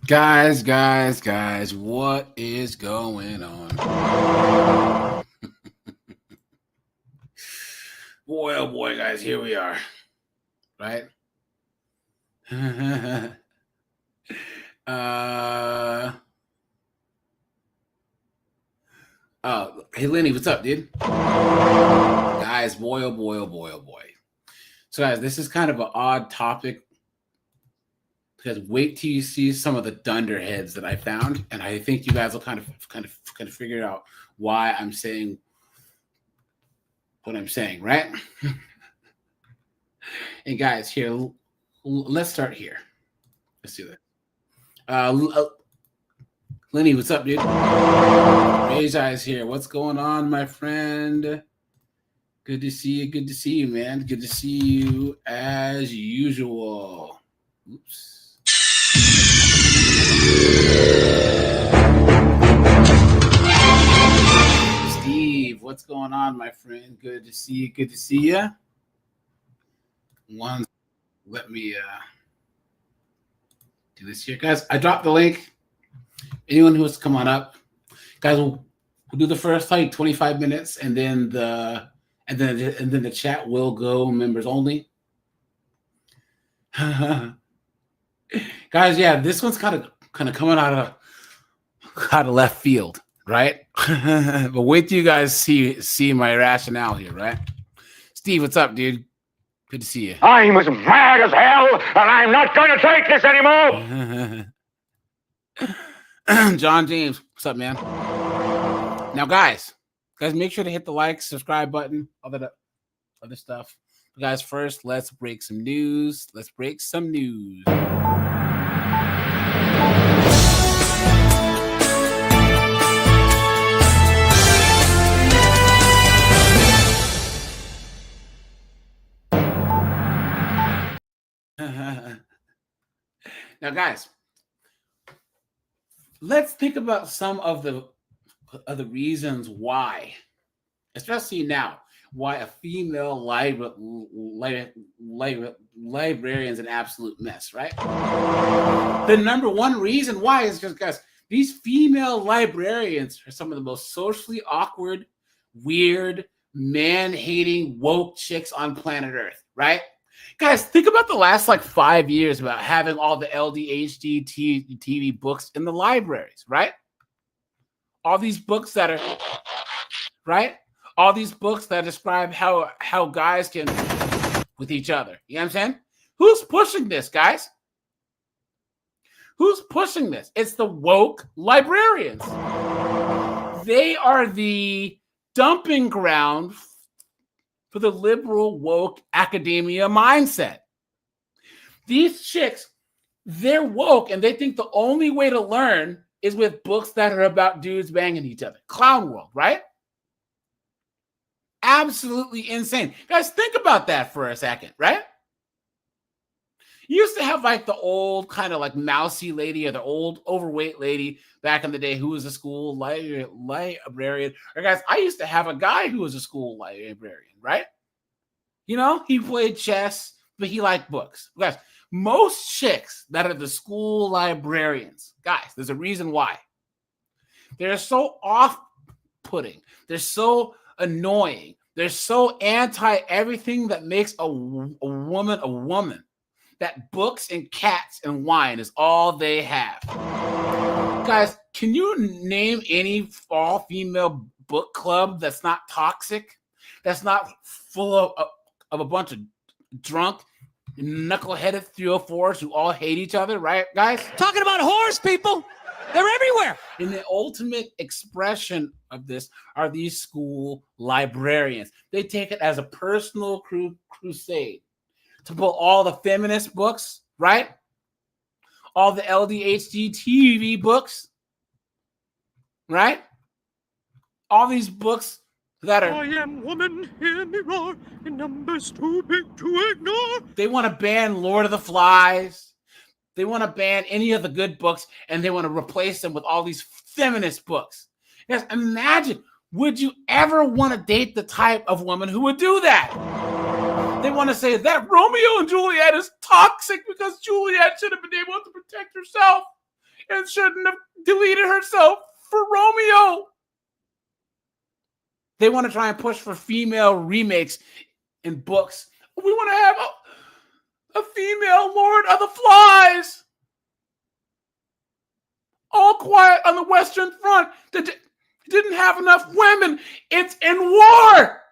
Guys, what is going on? Boy, oh boy, guys, here we are, right? Hey Lenny, what's up, dude? Guys, boy, oh boy, oh boy, oh boy. So guys, this is kind of an odd topic because wait till you see some of the dunderheads that I found, and I think you guys will kind of figure out why I'm saying what I'm saying, right? Hey guys, here, let's start here. Let's do that. Lenny, what's up, dude? Ray's Eyes here. What's going on, my friend? Good to see you. Good to see you, man. Good to see you as usual. Oops. Steve, what's going on, my friend? Good to see you. Good to see you. Let me do this here, guys. I dropped the link. Anyone who wants to come on up, guys, we'll do the first 25 minutes, and then the chat will go members only. Guys, yeah, this one's kind of coming out of left field, right? But wait till you guys see my rationale here, right? Steve, what's up, dude? Good to see you. I'm as mad as hell, and I'm not going to take this anymore. John James, what's up, man? Now, guys, make sure to hit the like, subscribe button, all that other stuff. But guys, first, let's break some news. Now, guys, let's think about some of the reasons why, especially now, why a female librarian is an absolute mess, right? The number one reason why is just, guys, these female librarians are some of the most socially awkward, weird, man-hating, woke chicks on planet Earth, right? Guys, think about the last 5 years about having all the LDHD TV books in the libraries, right? All these books that are, right? All these books that describe how guys can with each other. You know what I'm saying? Who's pushing this, guys? Who's pushing this? It's the woke librarians. They are the dumping ground for the liberal woke academia mindset. These chicks, they're woke, and they think the only way to learn is with books that are about dudes banging each other. Clown world, right? Absolutely insane. Guys, think about that for a second, right? You used to have the old kind of mousy lady or the old overweight lady back in the day who was a school librarian. Or guys, I used to have a guy who was a school librarian, right? You know, he played chess, but he liked books. Guys, most chicks that are the school librarians, guys, there's a reason why. They're so off-putting. They're so annoying. They're so anti-everything that makes a woman a woman. That books and cats and wine is all they have. Guys, can you name any all-female book club that's not toxic? That's not full of a bunch of drunk, knuckleheaded 304s who all hate each other, right, guys? Talking about whores, people. They're everywhere. And the ultimate expression of this are these school librarians. They take it as a personal crusade to pull all the feminist books, right? All the LDHD TV books, right? All these books that are... I am woman, hear me roar, in numbers too big to ignore. They want to ban Lord of the Flies. They want to ban any of the good books, and they want to replace them with all these feminist books. Yes, imagine, would you ever want to date the type of woman who would do that? They want to say that Romeo and Juliet is toxic because Juliet should have been able to protect herself. and shouldn't have deleted herself for Romeo. They want to try and push for female remakes in books. We want to have a female Lord of the Flies. All Quiet on the Western Front didn't have enough women. It's in war.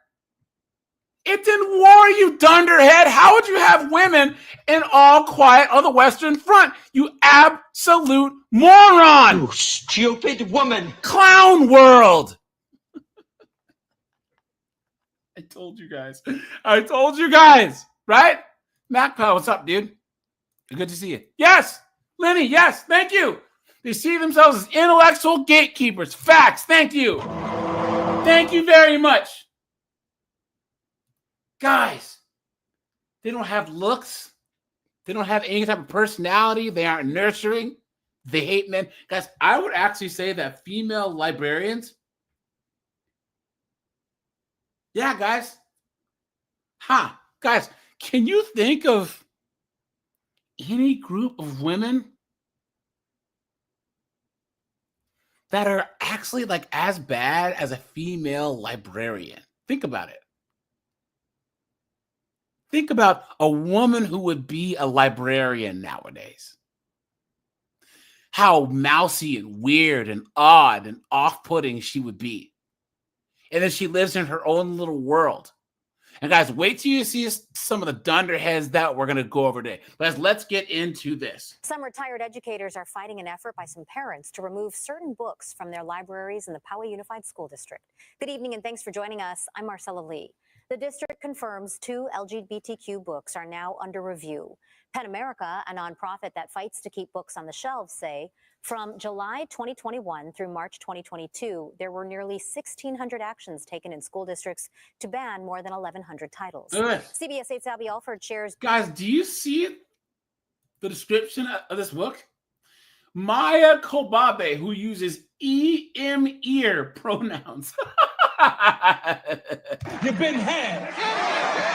It's in war, you dunderhead. How would you have women in All Quiet on the Western Front? You absolute moron. You stupid woman. Clown world. I told you guys. Right? MacPow, what's up, dude? Good to see you. Yes. Lenny, yes. Thank you. They see themselves as intellectual gatekeepers. Facts. Thank you. Thank you very much. Guys, they don't have looks. They don't have any type of personality. They aren't nurturing. They hate men. Guys, I would actually say that female librarians, yeah, guys. Guys, can you think of any group of women that are actually like as bad as a female librarian? Think about it. Think about a woman who would be a librarian nowadays. How mousy and weird and odd and off-putting she would be. And then she lives in her own little world. And guys, wait till you see some of the dunderheads that we're going to go over today. But let's get into this. Some retired educators are fighting an effort by some parents to remove certain books from their libraries in the Poway Unified School District. Good evening and thanks for joining us. I'm Marcella Lee. The district confirms 2 LGBTQ books are now under review. PEN America, a nonprofit that fights to keep books on the shelves, say from July 2021 through March 2022, there were nearly 1,600 actions taken in school districts to ban more than 1,100 titles. CBS 8's Abby Alford shares. Guys, do you see the description of this book? Maya Kobabe, who uses ear pronouns. You've been had.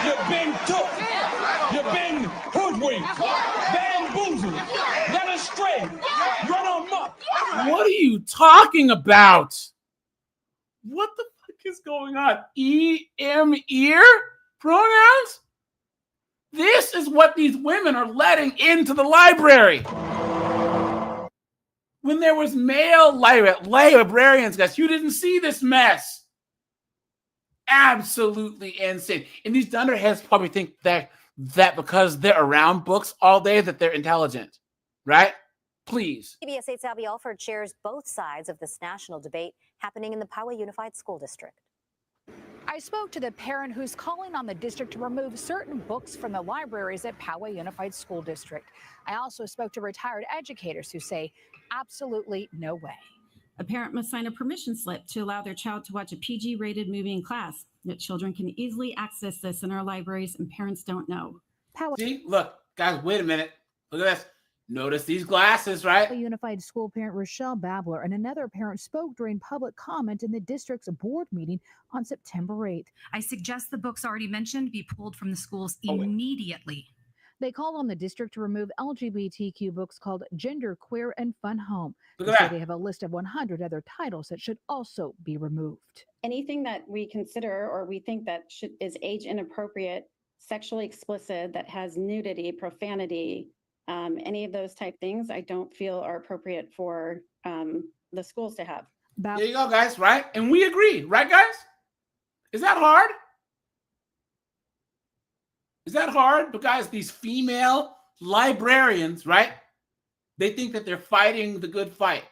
You've been took. You've been hoodwinked, bamboozled, led astray, run amok. What are you talking about? What the fuck is going on? Ear pronouns? This is what these women are letting into the library. When there was male librarians, guys, you didn't see this mess. Absolutely insane. And these dunderheads probably think that because they're around books all day that they're intelligent, right? Please. CBS 8's Abby Alford shares both sides of this national debate happening in the Poway Unified School District. I spoke to the parent who's calling on the district to remove certain books from the libraries at Poway Unified School District. I also spoke to retired educators who say absolutely no way. A parent must sign a permission slip to allow their child to watch a PG-rated movie in class. Yet children can easily access this in our libraries, and parents don't know. See, look, guys, wait a minute. Look at this. Notice these glasses, right? A unified school parent Rochelle Babler and another parent spoke during public comment in the district's board meeting on September 8th. I suggest the books already mentioned be pulled from the schools immediately. They called on the district to remove LGBTQ books called Gender, Queer, and Fun Home. Look at that. They have a list of 100 other titles that should also be removed. Anything that we consider or we think that is age inappropriate, sexually explicit, that has nudity, profanity, any of those type things, I don't feel are appropriate for the schools to have. There you go, guys, right? And we agree, right, guys? Is that hard? Is that hard? But guys, these female librarians, right? They think that they're fighting the good fight.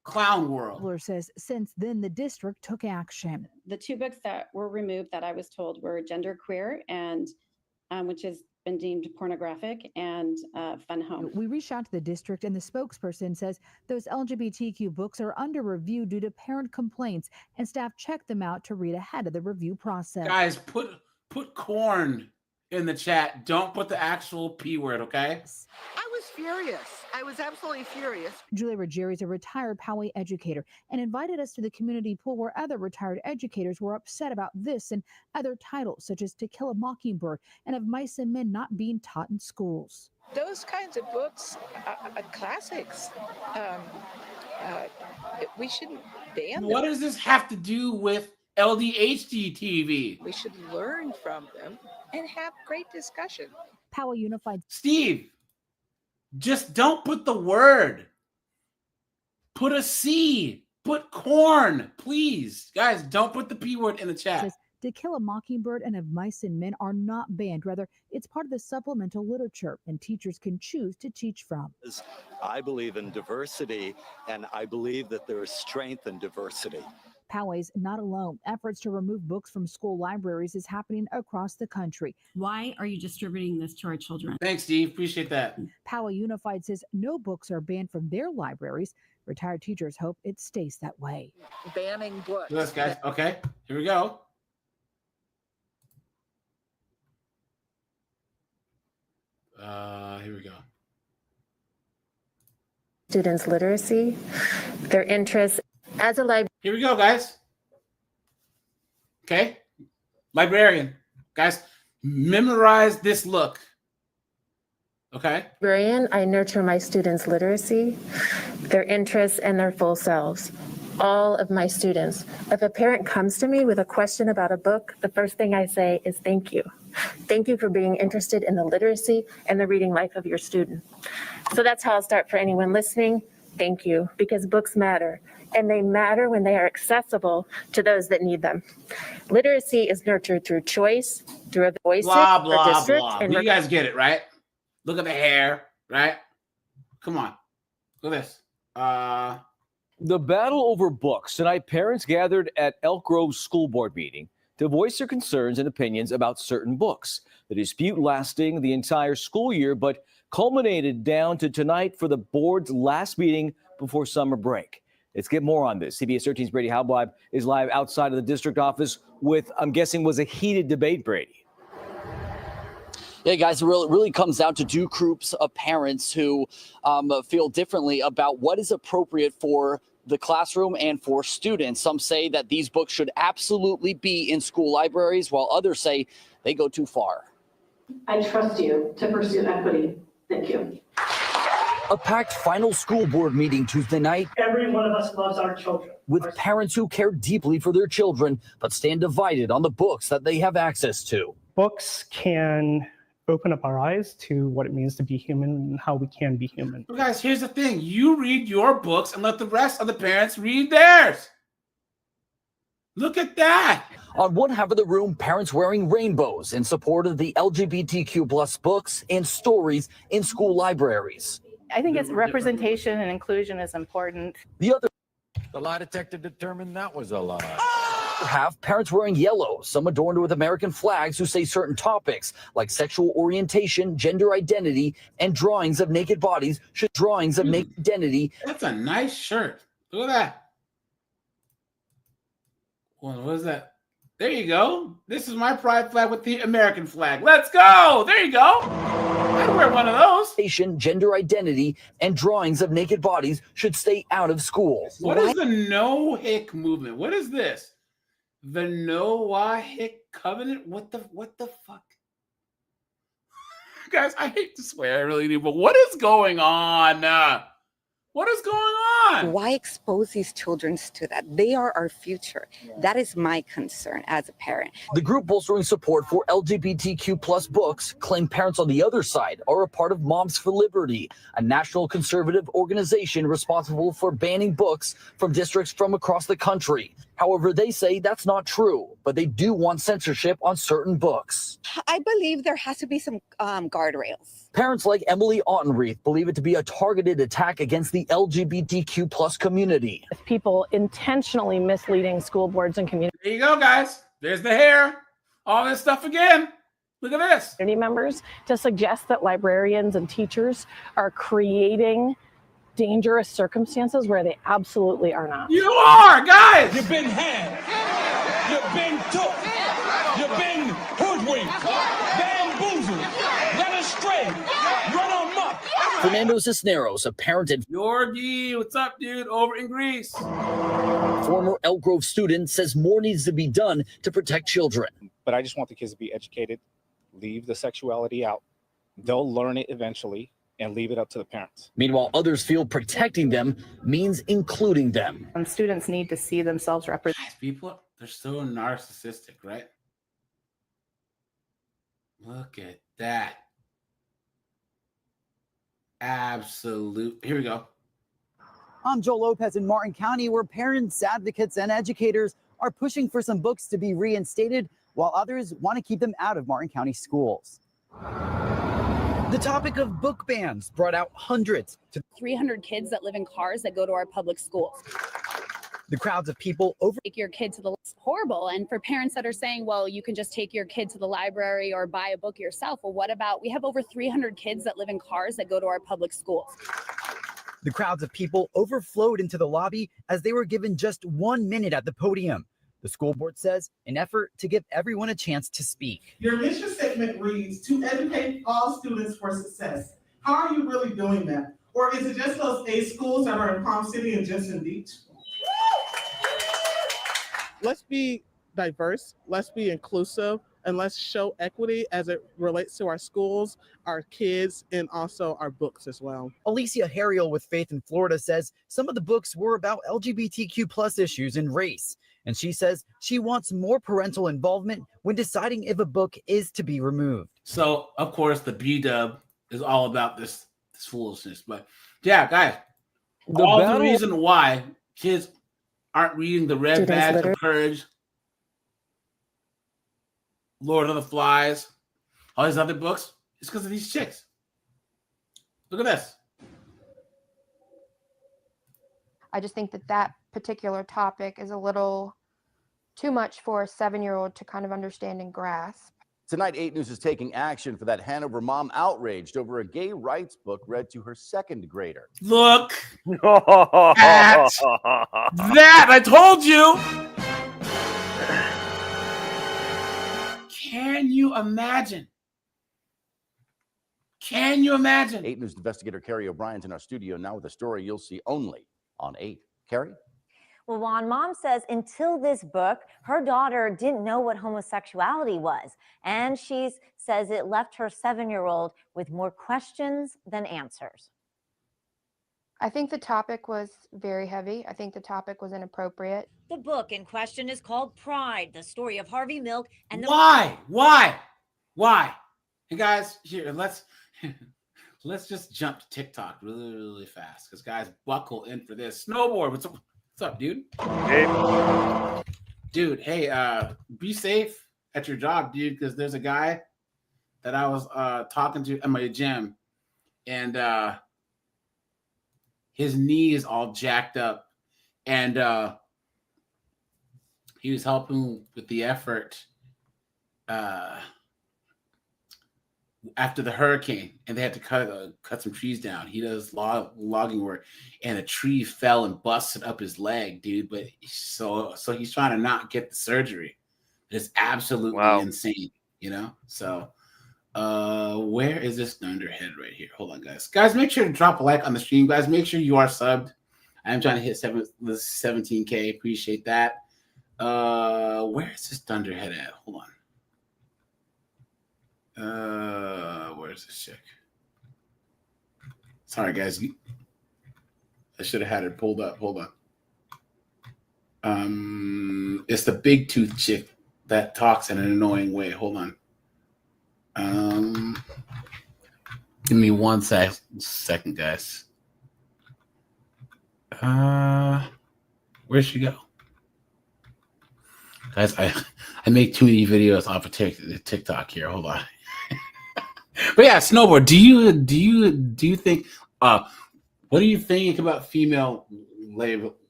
Clown world. Babler says since then the district took action. The 2 books that were removed that I was told were Gender, Queer, and which has been deemed pornographic, and Fun Home. We reached out to the district and the spokesperson says those LGBTQ books are under review due to parent complaints and staff checked them out to read ahead of the review process. Guys, put corn in the chat. Don't put the actual P word, okay? I was furious. I was absolutely furious. Julia Ruggieri is a retired Poway educator and invited us to the community pool where other retired educators were upset about this and other titles, such as To Kill a Mockingbird and Of Mice and Men not being taught in schools. Those kinds of books are classics. We shouldn't ban them. What does this have to do with LDHD TV? We should learn from them and have great discussion. Poway Unified. Steve, just don't put the word. Put a C. Put corn, please. Guys, don't put the P word in the chat. To Kill a Mockingbird and Of Mice and Men are not banned. Rather, it's part of the supplemental literature, and teachers can choose to teach from. I believe in diversity, and I believe that there is strength in diversity. Poway's not alone. Efforts to remove books from school libraries is happening across the country. Why are you distributing this to our children? Thanks, Steve. Appreciate that. Poway Unified says no books are banned from their libraries. Retired teachers hope it stays that way. Banning books. Yes, guys. Okay, here we go. Here we go. Students' literacy, their interests as a librarian. Here we go, guys. Okay, librarian. Guys, memorize this look. Okay. Librarian, I nurture my students' literacy, their interests, and their full selves. All of my students. If a parent comes to me with a question about a book, the first thing I say is thank you. Thank you for being interested in the literacy and the reading life of your student. So that's how I'll start for anyone listening. Thank you, because books matter, and they matter when they are accessible to those that need them. Literacy is nurtured through choice, through a voice, blah, blah, district, blah. and You guys get it, right? Look at the hair, right? Come on. Look at this. The battle over books. Tonight, parents gathered at Elk Grove School Board meeting to voice their concerns and opinions about certain books. The dispute lasting the entire school year, but culminated down to tonight for the board's last meeting before summer break. Let's get more on this. CBS 13's Brady Halbleib is live outside of the district office with, I'm guessing, was a heated debate, Brady. Yeah, guys, it really comes down to two groups of parents who feel differently about what is appropriate for the classroom and for students. Some say that these books should absolutely be in school libraries, while others say they go too far. I trust you to pursue equity. Thank you. A packed final school board meeting Tuesday night. Every one of us loves our children. With parents who care deeply for their children, but stand divided on the books that they have access to. Books can open up our eyes to what it means to be human and how we can be human. Well, guys, here's the thing. You read your books and let the rest of the parents read theirs. Look at that. On one half of the room, parents wearing rainbows in support of the LGBTQ plus books and stories in school libraries. I think it's representation and inclusion is important. The other lie detector determined that was a lie. Half, parents wearing yellow, some adorned with American flags, who say certain topics like sexual orientation, gender identity, and drawings of naked bodies should naked identity. That's a nice shirt. Look at that. Well, what is that? There you go. This is my pride flag with the American flag. Let's go. There you go. I'd wear one of those. Gender identity and drawings of naked bodies should stay out of school. What is the no hick movement? What is this? The Noah Hick Covenant? What the fuck? Guys, I hate to swear, I really do, but what is going on? What is going on? Why expose these children to that? They are our future. That is my concern as a parent. The group bolstering support for LGBTQ plus books claim parents on the other side are a part of Moms for Liberty, a national conservative organization responsible for banning books from districts from across the country. However, they say that's not true, but they do want censorship on certain books. I believe there has to be some guardrails. Parents like Emily Ottenreith believe it to be a targeted attack against the LGBTQ plus community. People intentionally misleading school boards and community. There you go, guys. There's the hair. All this stuff again. Look at this. Community members to suggest that librarians and teachers are creating dangerous circumstances where they absolutely are not. You are, guys. You've been had. You've been took. You've been hoodwinked, bamboozled, led astray, run amok. Fernando Cisneros, a parent and Yorgi, what's up, dude? Over in Greece. former Elk Grove student, says more needs to be done to protect children. But I just want the kids to be educated, leave the sexuality out. They'll learn it eventually and leave it up to the parents. Meanwhile, others feel protecting them means including them. Students need to see themselves represented. People, they're so narcissistic, right? Look at that. Absolute. Here we go. I'm Joel Lopez in Martin County, where parents, advocates, and educators are pushing for some books to be reinstated, while others want to keep them out of Martin County schools. The topic of book bans brought out hundreds to 300 kids that live in cars that go to our public schools. the crowds of people over. Take your kid to the, it's horrible. And for parents that are saying, well, you can just take your kid to the library or buy a book yourself. Well, what about, we have over 300 kids that live in cars that go to our public schools. The crowds of people overflowed into the lobby as they were given just 1 minute at the podium. The school board says an effort to give everyone a chance to speak. Your mission statement reads, to educate all students for success. How are you really doing that? Or is it just those 8 schools that are in Palm City and Jensen Beach? Let's be diverse, let's be inclusive, and let's show equity as it relates to our schools, our kids, and also our books as well. Alicia Harriel with Faith in Florida says some of the books were about LGBTQ plus issues and race. And she says she wants more parental involvement when deciding if a book is to be removed. So, of course, the B-dub is all about this foolishness. But, yeah, guys, the reason why kids aren't reading the Red Badge of Courage, Lord of the Flies, all these other books, is because of these chicks. Look at this. I just think that particular topic is a little too much for a 7-year-old to kind of understand and grasp. Tonight, 8 News is taking action for that Hanover mom outraged over a gay rights book read to her 2nd grader. Look at that. I told you. Can you imagine? Can you imagine? 8 News investigator Carrie O'Brien's in our studio now with a story you'll see only on 8. Carrie? Well, Juan, mom says until this book, her daughter didn't know what homosexuality was. And she says it left her 7-year-old with more questions than answers. I think the topic was very heavy. I think the topic was inappropriate. The book in question is called Pride, the story of Harvey Milk and the... Why? Hey, guys, here, let's just jump to TikTok really, really fast. Because, guys, buckle in for this. Snowboard, what's up, dude? Hey. Dude, hey, be safe at your job, dude, because there's a guy that I was talking to at my gym, and his knee is all jacked up, and he was helping with the effort after the hurricane, and they had to cut some trees down. He does logging work, and a tree fell and busted up his leg, dude. But so he's trying to not get the surgery. It's absolutely insane, you know. So, where is this dunderhead right here? Hold on, guys. Guys, make sure to drop a like on the stream, guys. Make sure you are subbed. I'm trying to hit 17K. Appreciate that. Where is this dunderhead at? Hold on. Where's this chick? Sorry, guys. I should have had her pulled up. Hold on. It's the big tooth chick that talks in an annoying way. Hold on. Give me 1 second, guys. Where'd she go? Guys, I make too many videos off of TikTok here. Hold on. But yeah, snowboard. Do you think? What do you think about female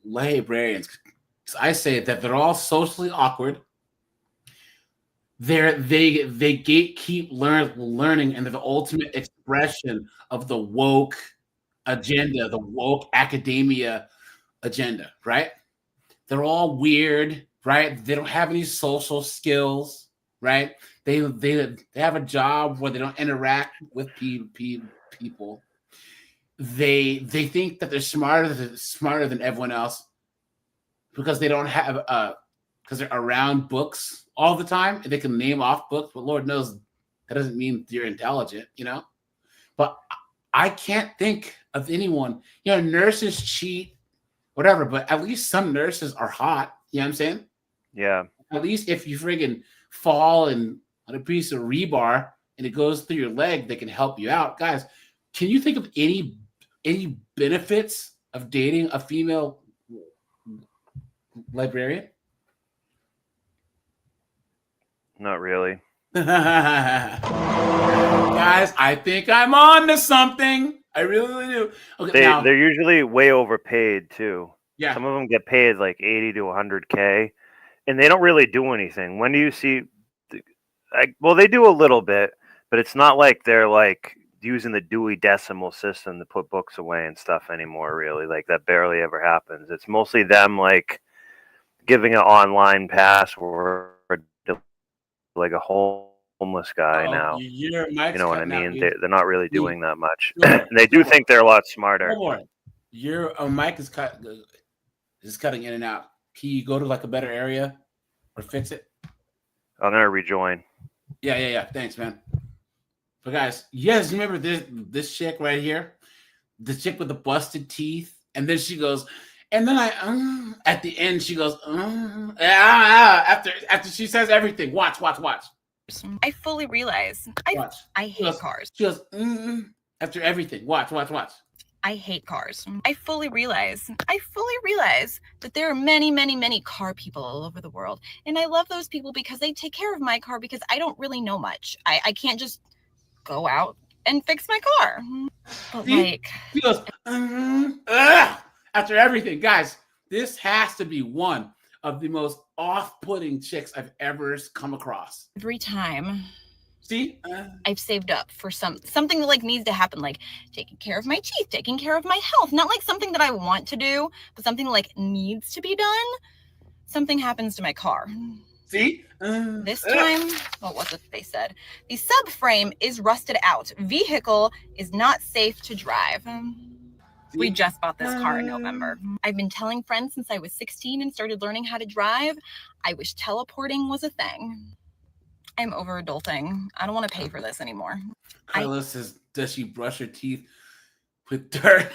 librarians? Because I say that they're all socially awkward. They gatekeep learning, and they're the ultimate expression of the woke agenda, the woke academia agenda. Right? They're all weird. Right? They don't have any social skills. Right? They have a job where they don't interact with people, they think that they're smarter than everyone else because they don't have because they're around books all the time and they can name off books, but Lord knows that doesn't mean you're intelligent, you know. But I can't think of anyone. You know, nurses cheat, whatever, but at least some nurses are hot. You know what I'm saying? Yeah. At least if you friggin' fall on a piece of rebar and it goes through your leg, they can help you out. Guys, can you think of any benefits of dating a female librarian? Not really. Guys, I think I'm on to something. I really do. Okay, now, They're usually way overpaid too. Yeah. Some of them get paid like 80 to 100K, and they don't really do anything. When do you see? Well, they do a little bit, but it's not like they're like using the Dewey Decimal System to put books away and stuff anymore. Really, like that barely ever happens. It's mostly them like giving an online password to like a homeless guy now. your You mic's know what I cutting out, mean? dude. They're not really doing that much. Sure. And they do think they're a lot smarter. Hold on. Your mic is cutting in and out. Can you go to like a better area or fix it? I'm gonna rejoin. Yeah. Thanks, man. But guys, yes, remember this chick right here, the chick with the busted teeth, and then she goes, and then at the end she goes, after she says everything. Watch. I fully realize I hate cars. She goes, after everything. Watch. I hate cars. I fully realize that there are many, many, many car people all over the world. And I love those people because they take care of my car because I don't really know much. I can't just go out and fix my car. But See? She goes, after everything. Guys, this has to be one of the most off-putting chicks I've ever come across. every time See? I've saved up for something that like needs to happen, like taking care of my teeth, taking care of my health, not like something that I want to do, but something like needs to be done. Something happens to my car. See? This time, what was it they said? The subframe is rusted out. Vehicle is not safe to drive. We just bought this car in November. I've been telling friends since I was 16 and started learning how to drive. I wish teleporting was a thing. I'm over adulting. I don't want to pay for this anymore. Carla says, does she brush her teeth with dirt?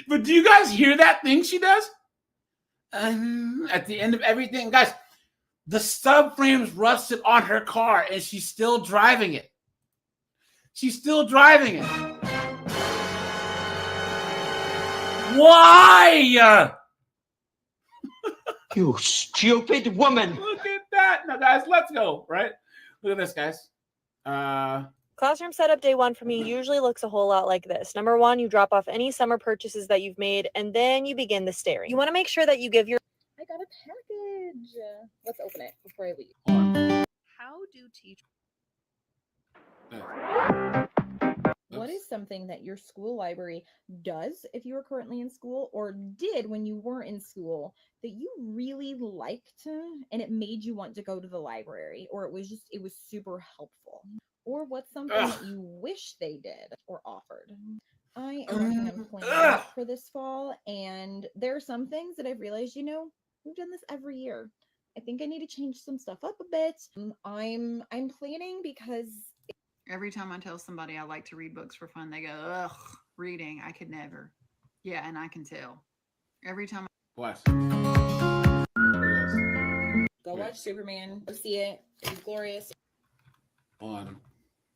But do you guys hear that thing she does? At the end of everything, guys, the subframe's rusted on her car and she's still driving it. Why? You stupid woman. Look at that. Now, guys, let's go, right? Look at this, guys. Classroom setup day one for me usually looks a whole lot like this. Number one, you drop off any summer purchases that you've made, and then you begin the staring. You want to make sure that you give your... I got a package. Let's open it before I leave. How do teachers... What is something that your school library does if you are currently in school or did when you were in school that you really liked and it made you want to go to the library, or it was super helpful? Or what's something that you wish they did or offered? I am working on planning for this fall, and there are some things that I've realized, we've done this every year. I think I need to change some stuff up a bit. I'm planning because every time I tell somebody I like to read books for fun, they go, ugh, reading, I could never. Yeah, and I can tell. Every time What? Go watch Superman. Go see it. It's glorious. On.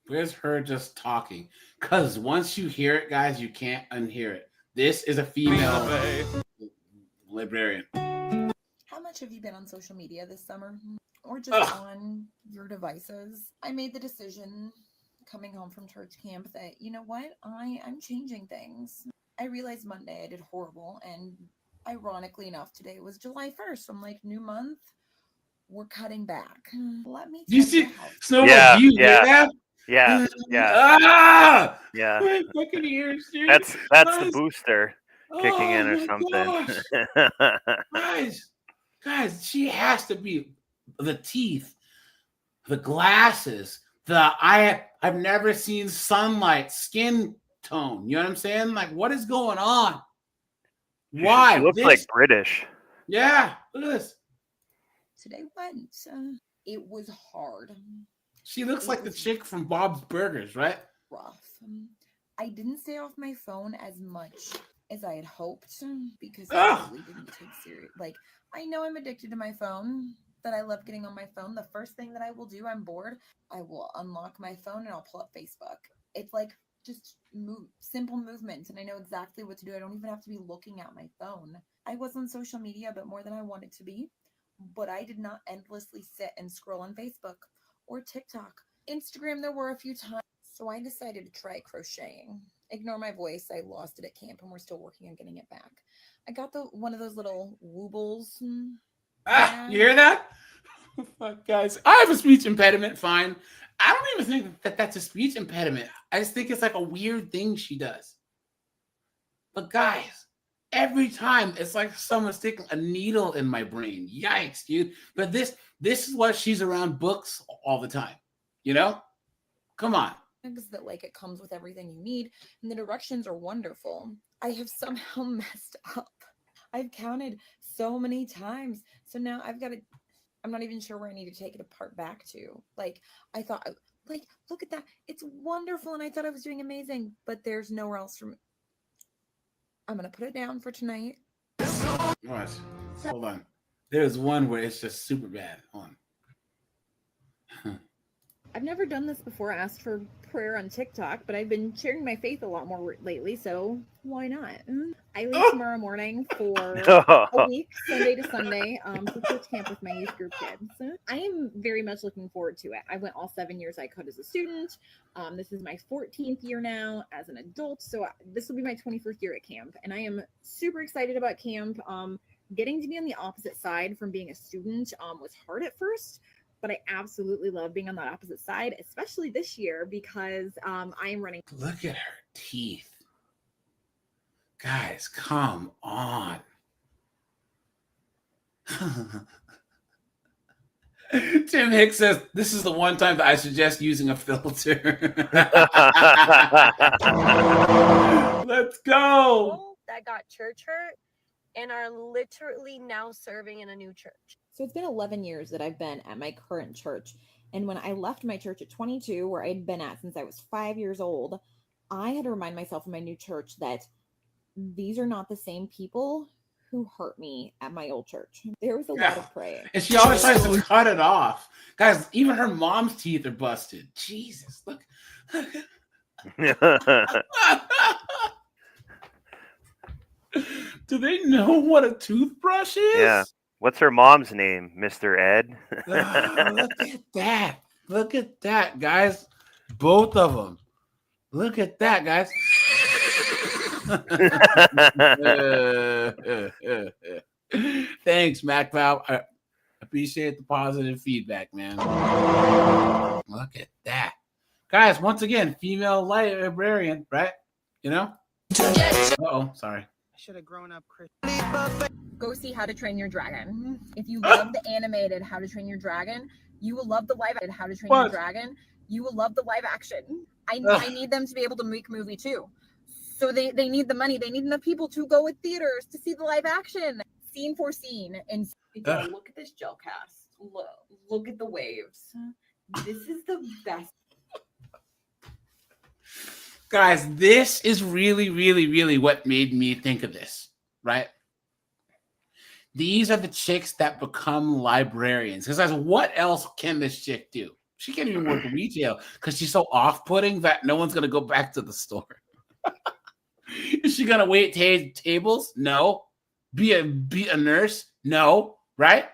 Where's her just talking? Because once you hear it, guys, you can't unhear it. This is a female librarian. How much have you been on social media this summer? Or just on your devices? I made the decision coming home from church camp that, you know what? I'm changing things. I realized Monday I did horrible, and ironically enough, today was July 1st. I'm like, new month, we're cutting back. Let me. Do you see? Snowball, Yeah, do you hear that? Yeah. Ah! Yeah. My fucking ears, dude. That's Guys. the booster kicking in or my something. Guys, she has to be the teeth, the glasses, I've never seen sunlight skin tone. You know what I'm saying? Like, what is going on? Why? She looks like British. Yeah, look at this. Today went. It was hard. She looks like the chick from Bob's Burgers, right? Rough. I didn't stay off my phone as much as I had hoped because I really didn't take serious. Like, I know I'm addicted to my phone, that I love getting on my phone. The first thing that I will do, I'm bored, I will unlock my phone and I'll pull up Facebook. It's like just simple movements, and I know exactly what to do. I don't even have to be looking at my phone. I was on social media a bit more than I wanted to be, but I did not endlessly sit and scroll on Facebook or TikTok. Instagram, there were a few times. So I decided to try crocheting. Ignore my voice. I lost it at camp and we're still working on getting it back. I got one of those little woobles. You hear that? Fuck, guys. I have a speech impediment, fine. I don't even think that that's a speech impediment. I just think it's like a weird thing she does. But guys, every time it's like someone sticking a needle in my brain. Yikes, dude. But this is why she's around books all the time. You know? Come on. That like it comes with everything you need, and the directions are wonderful. I have somehow messed up. I've counted so many times, so now I've got to. I'm not even sure where I need to take it apart back to. Like, I thought, like, look at that, it's wonderful, and I thought I was doing amazing, but there's nowhere else for me. I'm gonna put it down for tonight. Watch. Hold on. There's one where it's just super bad. Hold on. I've never done this before, asked for prayer on TikTok, but I've been sharing my faith a lot more lately, so why not? I leave tomorrow morning for a week, Sunday to Sunday, for church camp with my youth group kids. I am very much looking forward to it. I went all 7 years I could as a student. This is my 14th year now as an adult, so this will be my 21st year at camp, and I am super excited about camp. Getting to be on the opposite side from being a student was hard at first, but I absolutely love being on that opposite side, especially this year because I am running. Look at her teeth. Guys, come on. Tim Hicks says, this is the one time that I suggest using a filter. Let's go. That got church hurt and are literally now serving in a new church. So it's been 11 years that I've been at my current church. And when I left my church at 22, where I'd been at since I was 5 years old, I had to remind myself in my new church that these are not the same people who hurt me at my old church. There was a lot of praying. And she always tries to cut it off. Guys, even her mom's teeth are busted. Jesus, look. Do they know what a toothbrush is? Yeah. What's her mom's name? Mr. Ed? Look at that. Look at that, guys. Both of them. Look at that, guys. Thanks, MacPow. I appreciate the positive feedback, man. Look at that. Guys, once again, female librarian, right? You know? Uh-oh, sorry. I should have grown up Christian. Go see How to Train Your Dragon. If you love the animated How to Train Your Dragon, you will love the live How to Train Your Dragon. You will love the live action. I need them to be able to make a movie too. So they need the money. They need enough people to go with theaters to see the live action. Scene for scene. And look at this gel cast. Look at the waves. This is the best. Guys, this is really, really, really what made me think of this, right? These are the chicks that become librarians. Because what else can this chick do? She can't even work retail because she's so off-putting that no one's going to go back to the store. Is she going to wait tables? No. Be a nurse? No. Right?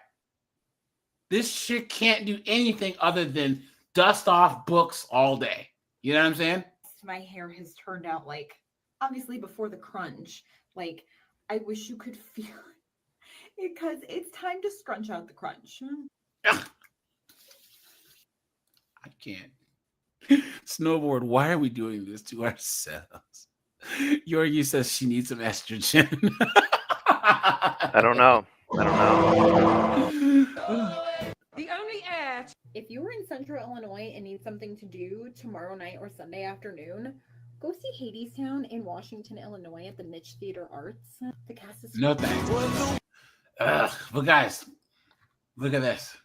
This chick can't do anything other than dust off books all day. You know what I'm saying? My hair has turned out like, obviously before the crunch, like I wish you could feel it because it's time to scrunch out the crunch. I can't. Snowboard, why are we doing this to ourselves? Yorgi says she needs some estrogen. I don't know. The only ad If you were in Central Illinois and need something to do tomorrow night or Sunday afternoon, go see Hadestown in Washington, Illinois at the Niche Theater Arts. The cast is No thanks. But guys, look at this.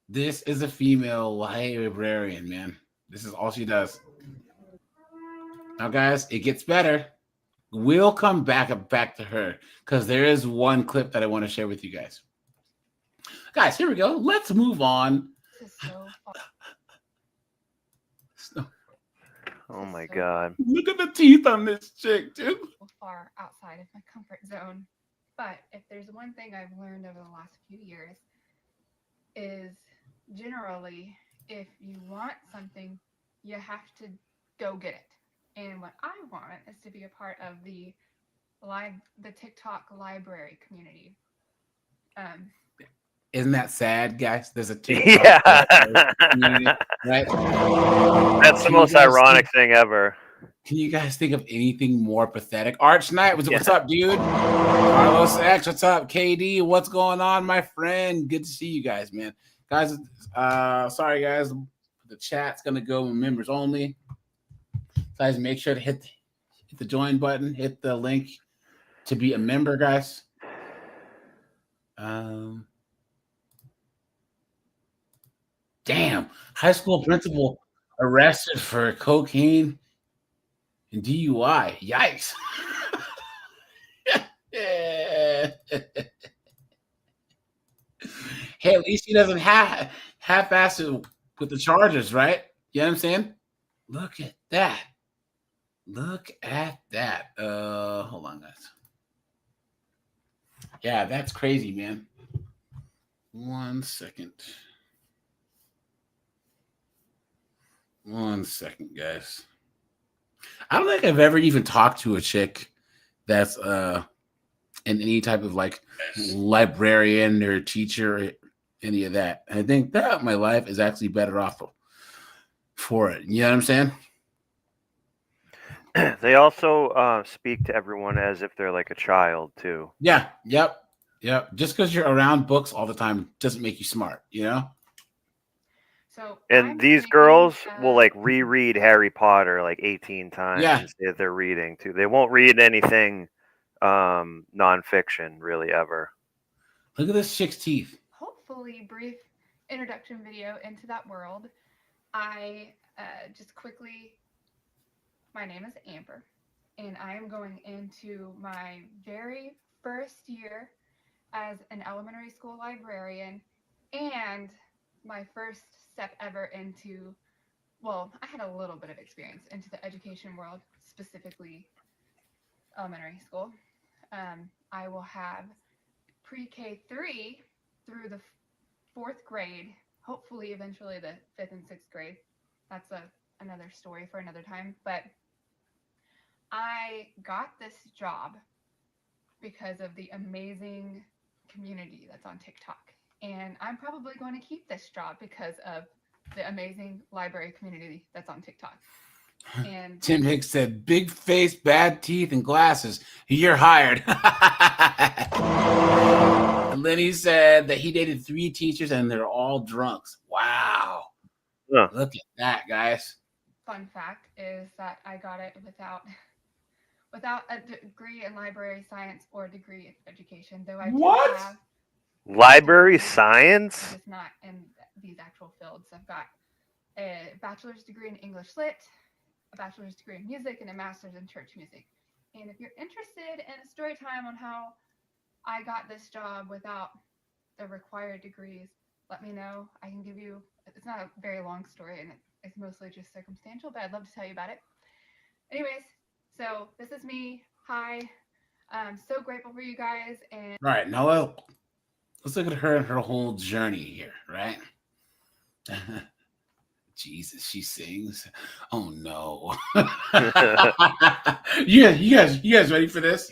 This is a female librarian, man. This is all she does. Now, guys, it gets better. We'll come back to her because there is one clip that I want to share with you guys. Guys, here we go. Let's move on. Oh my God. Look at the teeth on this chick, dude. Far outside of my comfort zone. But if there's one thing I've learned over the last few years is generally if you want something, you have to go get it. And what I want is to be a part of the TikTok library community. Isn't that sad, guys? There's a TikTok community, right? That's the most ironic thing ever. Can you guys think of anything more pathetic? Arch Knight, what's up, dude? Carlos X, what's up? KD, what's going on, my friend? Good to see you guys, man. Guys, sorry, guys. The chat's going to go members only. Guys, make sure to hit the join button. Hit the link to be a member, guys. Damn. High school principal arrested for cocaine and DUI. Yikes. Hey, at least he doesn't half-ass it with the charges, right? You know what I'm saying? Look at that. Look at that. Hold on, guys. Yeah, that's crazy, man. 1 second. 1 second, guys. I don't think I've ever even talked to a chick that's in any type of like librarian or teacher or any of that. I think that my life is actually better off for it. You know what I'm saying? They also speak to everyone as if they're like a child too. Yeah. Yep. Just because you're around books all the time doesn't make you smart, you know? And these girls will like reread Harry Potter like 18 times and say that they're reading too. They won't read anything nonfiction really ever. Look at this chick's teeth. Hopefully, brief introduction video into that world. I just quickly, my name is Amber, and I am going into my very first year as an elementary school librarian and my first step ever into, well, I had a little bit of experience into the education world, specifically elementary school. I will have pre-K3 through the 4th grade, hopefully eventually the 5th and 6th grade. That's another story for another time. But I got this job because of the amazing community that's on TikTok. And I'm probably going to keep this job because of the amazing library community that's on TikTok. And Tim Hicks said, big face, bad teeth, and glasses. You're hired. And Lenny said that he dated 3 teachers and they're all drunks. Wow. Yeah. Look at that, guys. Fun fact is that I got it without a degree in library science or a degree in education, though I do have Library science? just not in these actual fields. I've got a bachelor's degree in English Lit, a bachelor's degree in music, and a master's in church music. And if you're interested in a story time on how I got this job without the required degrees, let me know. I can give you, it's not a very long story and it's mostly just circumstantial, but I'd love to tell you about it. Anyways, so this is me. Hi. I'm so grateful for you guys. And Right. Now let's look at her and her whole journey here, right? Jesus, she sings. Oh no. You guys ready for this?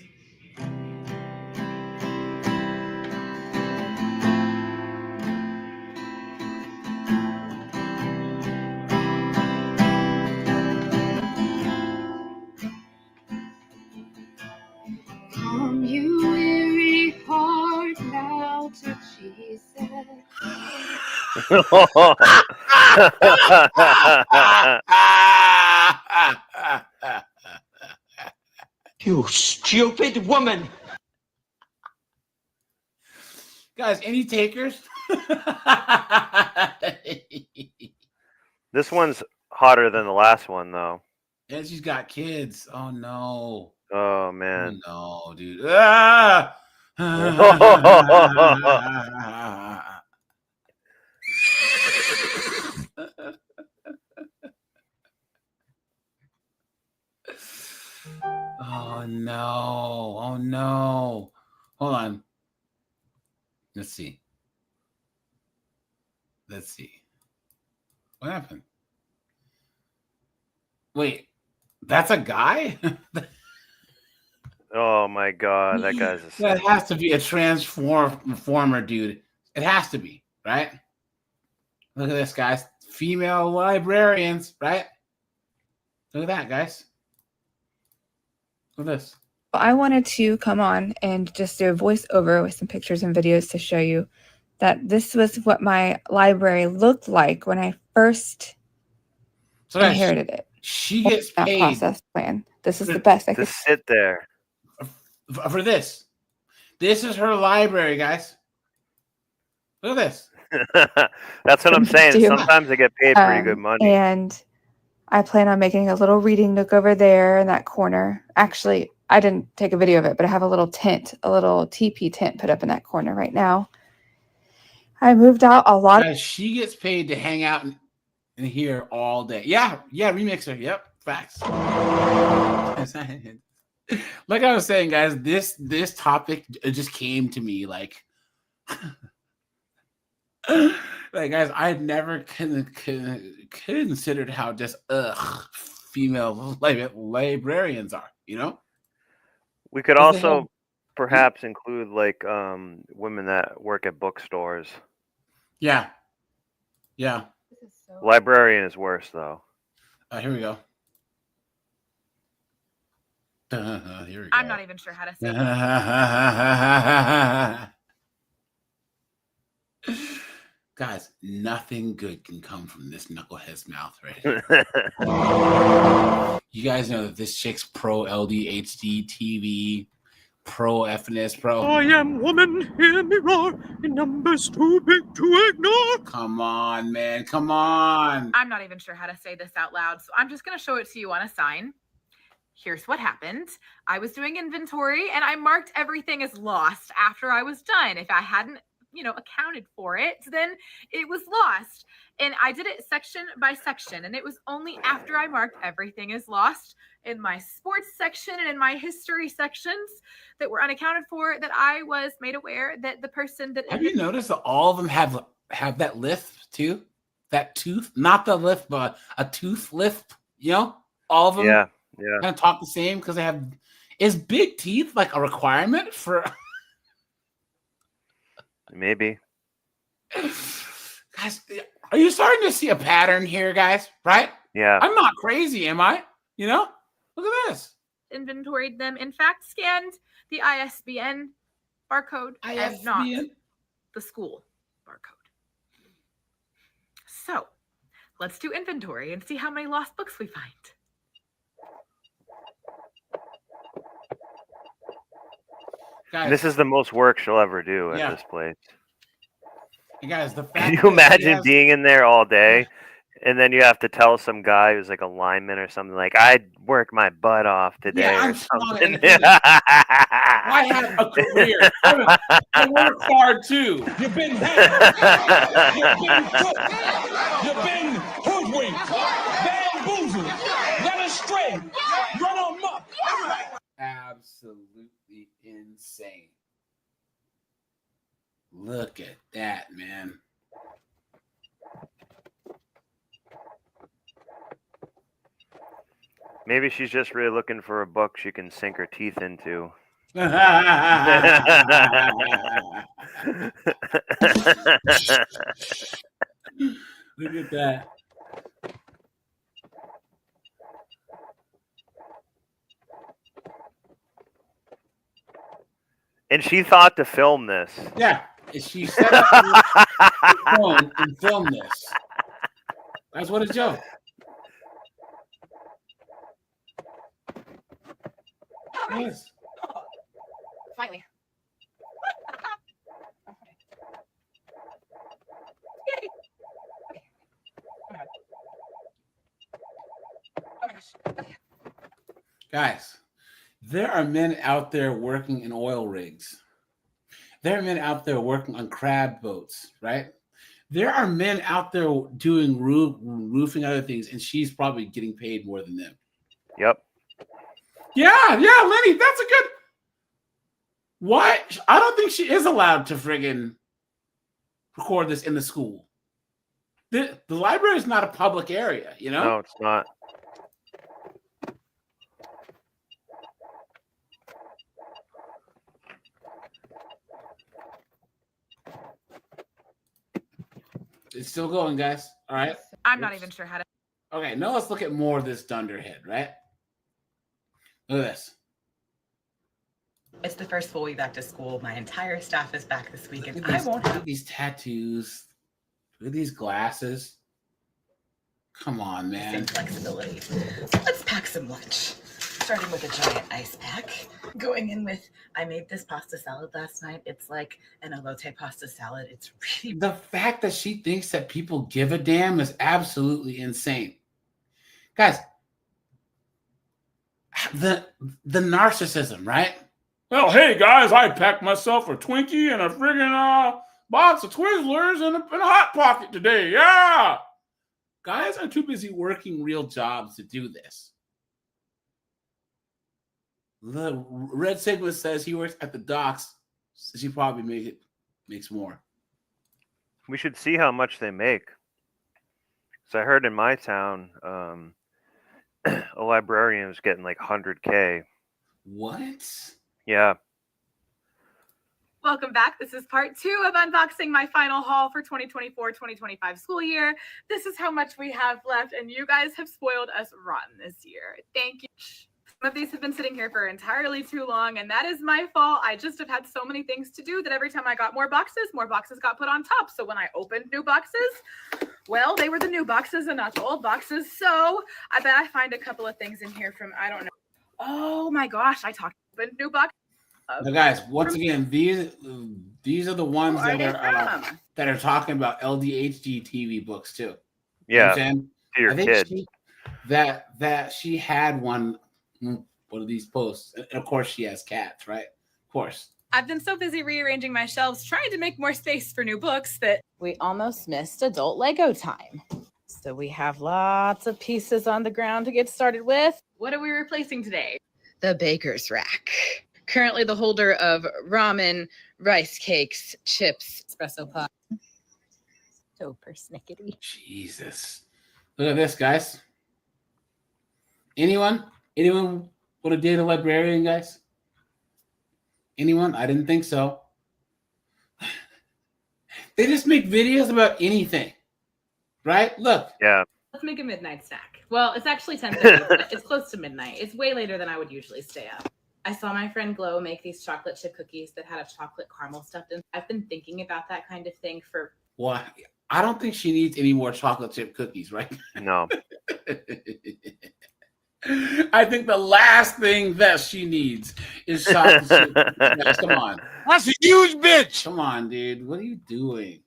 Come, you weary heart, now to Jesus. You stupid woman. Guys, any takers? This one's hotter than the last one, though. And she's got kids. Oh no. Oh man. Oh, no, dude. Ah! Oh no. Oh no. Hold on. Let's see. Let's see. What happened? Wait, that's a guy? Oh my god, that guy's a That has to be a transformer, dude. It has to be, right? Look at this, guys. Female librarians, right? Look at that, guys. Look at this. I wanted to come on and just do a voiceover with some pictures and videos to show you that this was what my library looked like when I first inherited it. She gets That paid. process plan. This is the best I could. Just sit there. For this. This is her library, guys. Look at this. That's what I'm saying. do. Sometimes they get paid pretty good money. And I plan on making a little reading nook over there in that corner. Actually, I didn't take a video of it, but I have a little tent, a little teepee tent put up in that corner right now. I moved out a lot. Guys, she gets paid to hang out in here all day. Yeah, remixer. Yep, facts. Like I was saying, guys, this topic just came to me like guys, I had never considered how just female librarians are, you know? We could also perhaps include like women that work at bookstores. Yeah. Librarian is worse though. Here we go. Here we go. I'm not even sure how to say it. Guys, nothing good can come from this knucklehead's mouth right here. You guys know that this chick's pro LDHD TV, pro FNS, pro. I am woman, hear me roar, in numbers too big to ignore. Come on, man. Come on. I'm not even sure how to say this out loud, so I'm just going to show it to you on a sign. Here's what happened. I was doing inventory and I marked everything as lost after I was done. If I hadn't, accounted for it, then it was lost. And I did it section by section. And it was only after I marked everything as lost in my sports section and in my history sections that were unaccounted for that I was made aware that the person that... Have you noticed that all of them have that lisp too? That tooth? Not the lisp, but a tooth lisp, All of them Yeah. kind of talk the same because they have... Is big teeth like a requirement for... Maybe. Guys, are you starting to see a pattern here, guys? Right? Yeah. I'm not crazy, am I? Look at this. Inventoried them, in fact, scanned the ISBN barcode and not the school barcode. So let's do inventory and see how many lost books we find. Guys, This is the most work she'll ever do at this place. you guys, the fact Can you that she imagine has- being in there all day and then you have to tell some guy who's like a lineman or something like, I worked my butt off today Yeah, or I'm something. I have a career. I work hard too. You've been hacked. You've been cooked. You've been hoodwinked, bamboozled, led astray, run amok. Absolutely insane. Look at that, man. Maybe she's just really looking for a book she can sink her teeth into. Look at that. And she thought to film this. Yeah. is she set up her phone and filmed this. That's what a joke. Yes. Finally. Guys, there are men out there working in oil rigs. There are men out there working on crab boats, right? There are men out there doing roofing other things, and she's probably getting paid more than them. Yep. Yeah, Lenny, that's a good. Why? I don't think she is allowed to friggin' record this in the school. The library is not a public area, you know? No, it's not. It's still going, guys. All right. I'm not even sure how to. Okay, now let's look at more of this dunderhead, right? Look at this. It's the first full week back to school. My entire staff is back this week, and Look at these tattoos. Look at these glasses. Come on, man. Same flexibility. So let's pack some lunch. Starting with a giant ice pack. Going in with, I made this pasta salad last night. It's like an elote pasta salad. It's really... The fact that she thinks that people give a damn is absolutely insane. Guys, the narcissism, right? Well, hey, guys, I packed myself a Twinkie and a friggin' box of Twizzlers and a Hot Pocket today. Yeah! Guys are too busy working real jobs to do this. The Red Sigma says he works at the docks, so she probably makes more. We should see how much they make. So I heard in my town, a librarian was getting like 100K. What? Yeah. Welcome back. This is part 2 of unboxing my final haul for 2024-2025 school year. This is how much we have left, and you guys have spoiled us rotten this year. Thank you. Some of these have been sitting here for entirely too long, and that is my fault. I just have had so many things to do that every time I got more boxes got put on top. So when I opened new boxes, well, they were the new boxes and not the old boxes. So I bet I find a couple of things in here from, I don't know. Oh my gosh, I talked about new boxes. Now, guys, once again, these are the ones that are talking about LDHD TV books too. Yeah, you know to your I think kid. that she had one of these posts, and of course she has cats, right? Of course. I've been so busy rearranging my shelves, trying to make more space for new books, that we almost missed adult Lego time. So we have lots of pieces on the ground to get started with. What are we replacing today? The baker's rack. Currently the holder of ramen, rice cakes, chips, espresso pot. So persnickety. Jesus. Look at this, guys. Anyone want to date a librarian, guys? Anyone? I didn't think so. They just make videos about anything, right? Look. Yeah. Let's make a midnight snack. Well, it's actually 10:30. But it's close to midnight. It's way later than I would usually stay up. I saw my friend Glow make these chocolate chip cookies that had a chocolate caramel stuffed in. I've been thinking about that kind of thing for... Well, I don't think she needs any more chocolate chip cookies, right? No. I think the last thing that she needs is chocolate chip cookies. Guys, come on. That's a huge bitch. Come on, dude. What are you doing?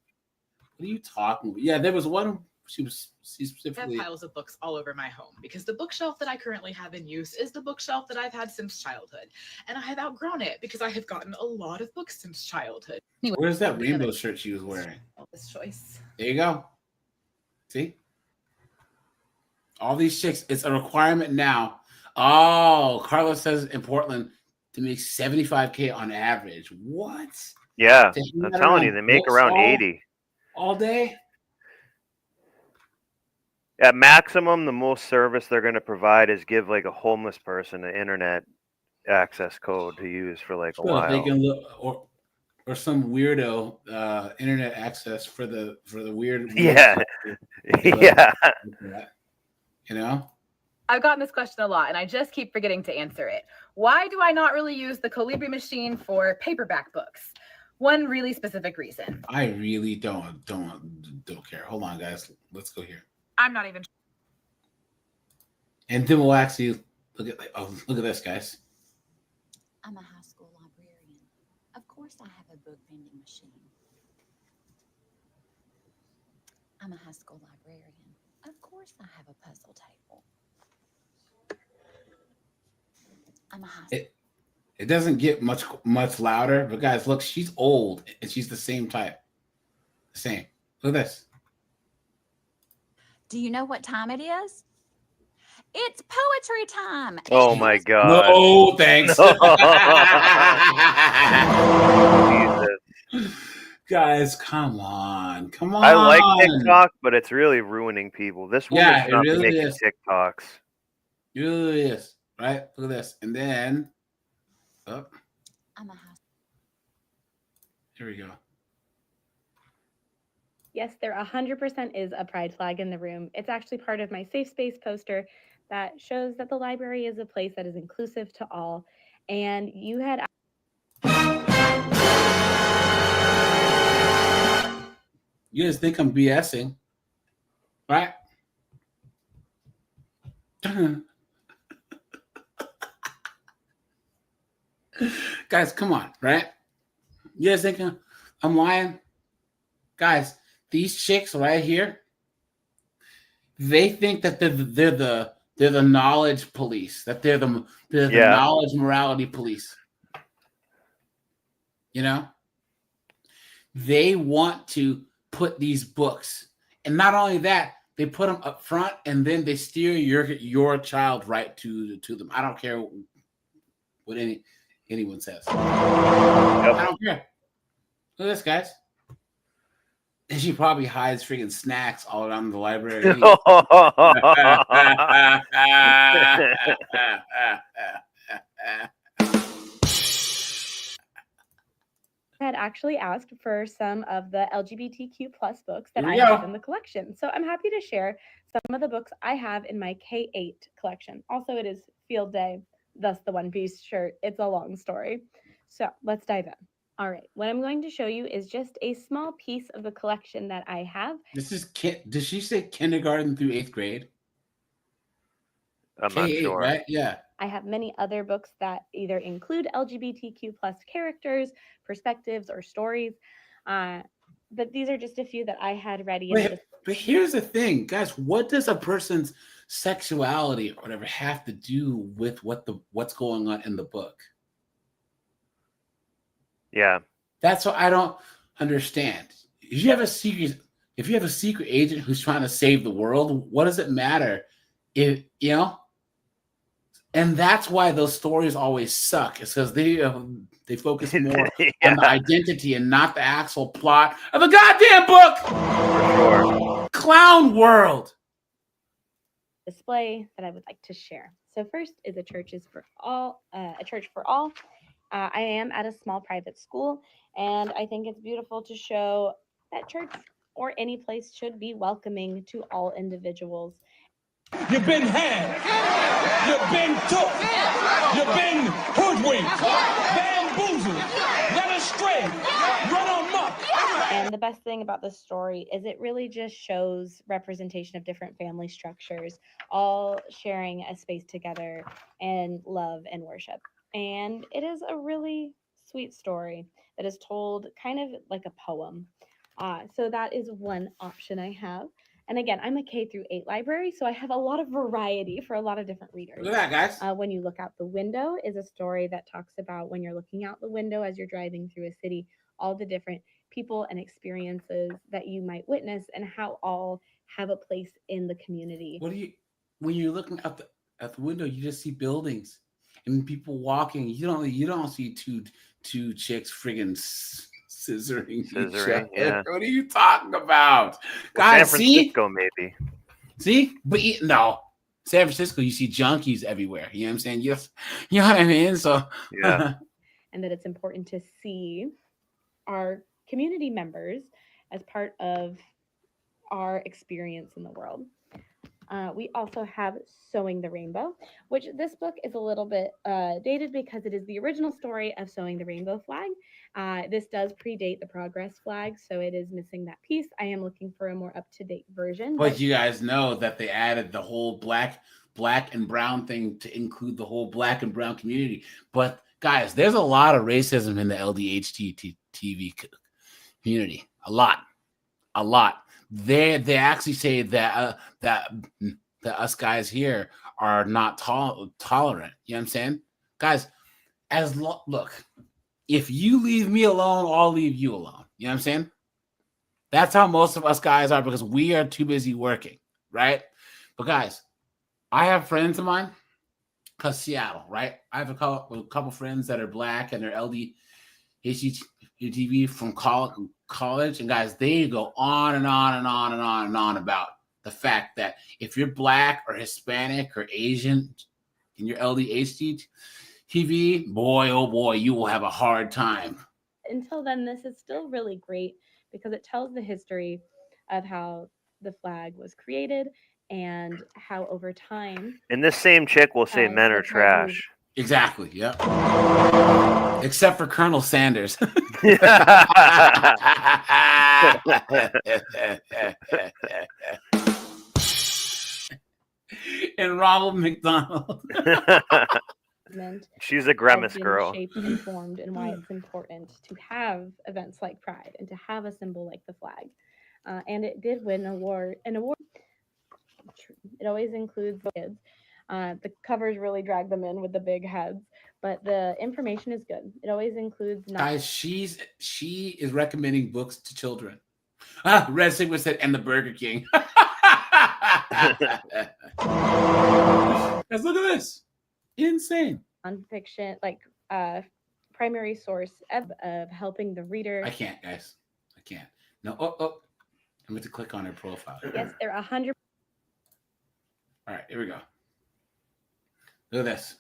What are you talking about? Yeah, there was one... She specifically... I have piles of books all over my home because the bookshelf that I currently have in use is the bookshelf that I've had since childhood. And I have outgrown it because I have gotten a lot of books since childhood. Anyway, where's that rainbow shirt she was wearing? This choice. There you go. See? All these chicks, it's a requirement now. Oh, Carlos says in Portland to make 75K on average. What? Yeah, I'm telling you, they make around 80. All day? At maximum, the most service they're going to provide is give like a homeless person an internet access code to use for like a while. They can look, or some weirdo internet access for the weird. Yeah, yeah. You know. I've gotten this question a lot, and I just keep forgetting to answer it. Why do I not really use the Colibri machine for paperback books? One really specific reason. I really don't care. Hold on, guys. Let's go here. I'm not even. And then we'll actually look at this, guys. I'm a high school librarian. Of course I have a book vending machine. I'm a high school librarian. Of course I have a puzzle table. I'm a high It doesn't get much louder, but guys, look, she's old and she's the same type. Same. Look at this. Do you know what time it is? It's poetry time. Oh my God. No, thanks. Jesus. Guys, come on. Come on. I like TikTok, but it's really ruining people. This woman's Yeah, it not really making is. TikToks. It really is. Right? Look at this. And then, oh, I'm a high here we go. Yes, there 100% is a pride flag in the room. It's actually part of my safe space poster that shows that the library is a place that is inclusive to all. And you had You guys think I'm BSing, right? Guys, come on, right? You guys think I'm lying? Guys, these chicks right here, they think that they're the knowledge police, that they're the knowledge morality police. You know? They want to put these books, and not only that, they put them up front, and then they steer your child right to them. I don't care what anyone says. I don't care. Look at this, guys. And she probably hides freaking snacks all around the library. had actually asked for some of the LGBTQ plus books that Here I we have go. in the collection. So I'm happy to share some of the books I have in my K-8 collection. Also, it is field day, thus the one-piece shirt. It's a long story. So let's dive in. All right, what I'm going to show you is just a small piece of the collection that I have. This is Does she say kindergarten through 8th grade? I'm not K-8, sure. right? Yeah. I have many other books that either include LGBTQ plus characters, perspectives, or stories. But these are just a few that I had ready. But here's the thing, guys. What does a person's sexuality or whatever have to do with what's going on in the book? Yeah. That's what I don't understand. If you have a secret agent who's trying to save the world, what does it matter? If you know? And that's why those stories always suck. It's because they focus more on the identity and not the actual plot of the goddamn book. For sure. Clown world. Display that I would like to share. So first is a church for all. I am at a small private school, and I think it's beautiful to show that church or any place should be welcoming to all individuals. You've been had. You've been took. You've been hoodwinked, bamboozled, led astray, run amok. And the best thing about this story is it really just shows representation of different family structures, all sharing a space together in love and worship. And it is a really sweet story that is told kind of like a poem. So that is one option I have. And again, I'm a K-8 library, so I have a lot of variety for a lot of different readers. Look at that, guys. When You Look Out the Window is a story that talks about when you're looking out the window as you're driving through a city, all the different people and experiences that you might witness and how all have a place in the community. When you're looking out the window, you just see buildings and people walking. You don't see two chicks friggin' scissoring each other. Yeah. What are you talking about? Well, Guys, San Francisco, maybe. See? But no. San Francisco, you see junkies everywhere. You know what I'm saying? Yes. You know what I mean? So yeah. And that it's important to see our community members as part of our experience in the world. We also have Sewing the Rainbow, which this book is a little bit dated because it is the original story of Sewing the Rainbow flag. This does predate the Progress flag, so it is missing that piece. I am looking for a more up-to-date version. But you guys know that they added the whole black and brown thing to include the whole black and brown community. But guys, there's a lot of racism in the LDHT TV community. A lot. They actually say that that us guys here are not tolerant. You know what I'm saying, guys? Look, if you leave me alone, I'll leave you alone. You know what I'm saying? That's how most of us guys are, because we are too busy working, right? But guys, I have friends of mine, because Seattle, right? I have a couple friends that are black and they're LDHTV from college, and guys, they go on and on and on and on and on about the fact that if you're black or Hispanic or Asian in your LDHTV, boy, oh boy, you will have a hard time. Until then, this is still really great because it tells the history of how the flag was created and how over time. And this same chick will say men are trash. Exactly. Yep. Except for Colonel Sanders. And Ronald McDonald. She's a grimace girl. Shaped and formed, and why it's important to have events like Pride and to have a symbol like the flag. And it did win an award. It always includes kids. The covers really drag them in with the big heads, but the information is good. It always includes. Guys, she is recommending books to children. Red Sigma said, and the Burger King. Guys, look at this. Insane. Nonfiction, like primary source of helping the reader. I can't, guys. I can't. No. Oh. I'm going to click on her profile. Yes, they're 100. All right, here we go. Look at this.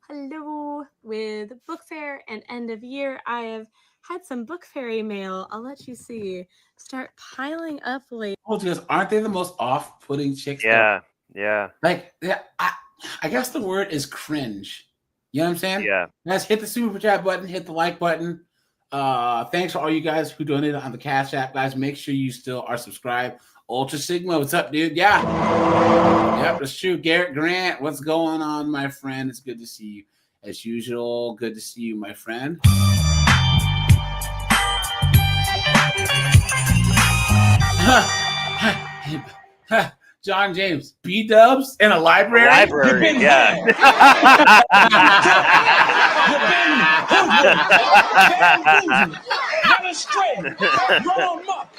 Hello. With book fair and end of year, I have had some book fairy mail. I'll let you see. Start piling up late. Oh, guys, aren't they the most off-putting chicks? Yeah. Like, I guess the word is cringe. You know what I'm saying? Yeah. Guys, hit the super chat button, hit the like button. Thanks for all you guys who donated on the Cash App, guys. Make sure you still are subscribed. Ultra Sigma, what's up, dude? Yeah. Yep, that's true. Garrett Grant, what's going on, my friend? It's good to see you. As usual, good to see you, my friend. John James, B-dubs in a library? Library, yeah. Run astray. Run amok.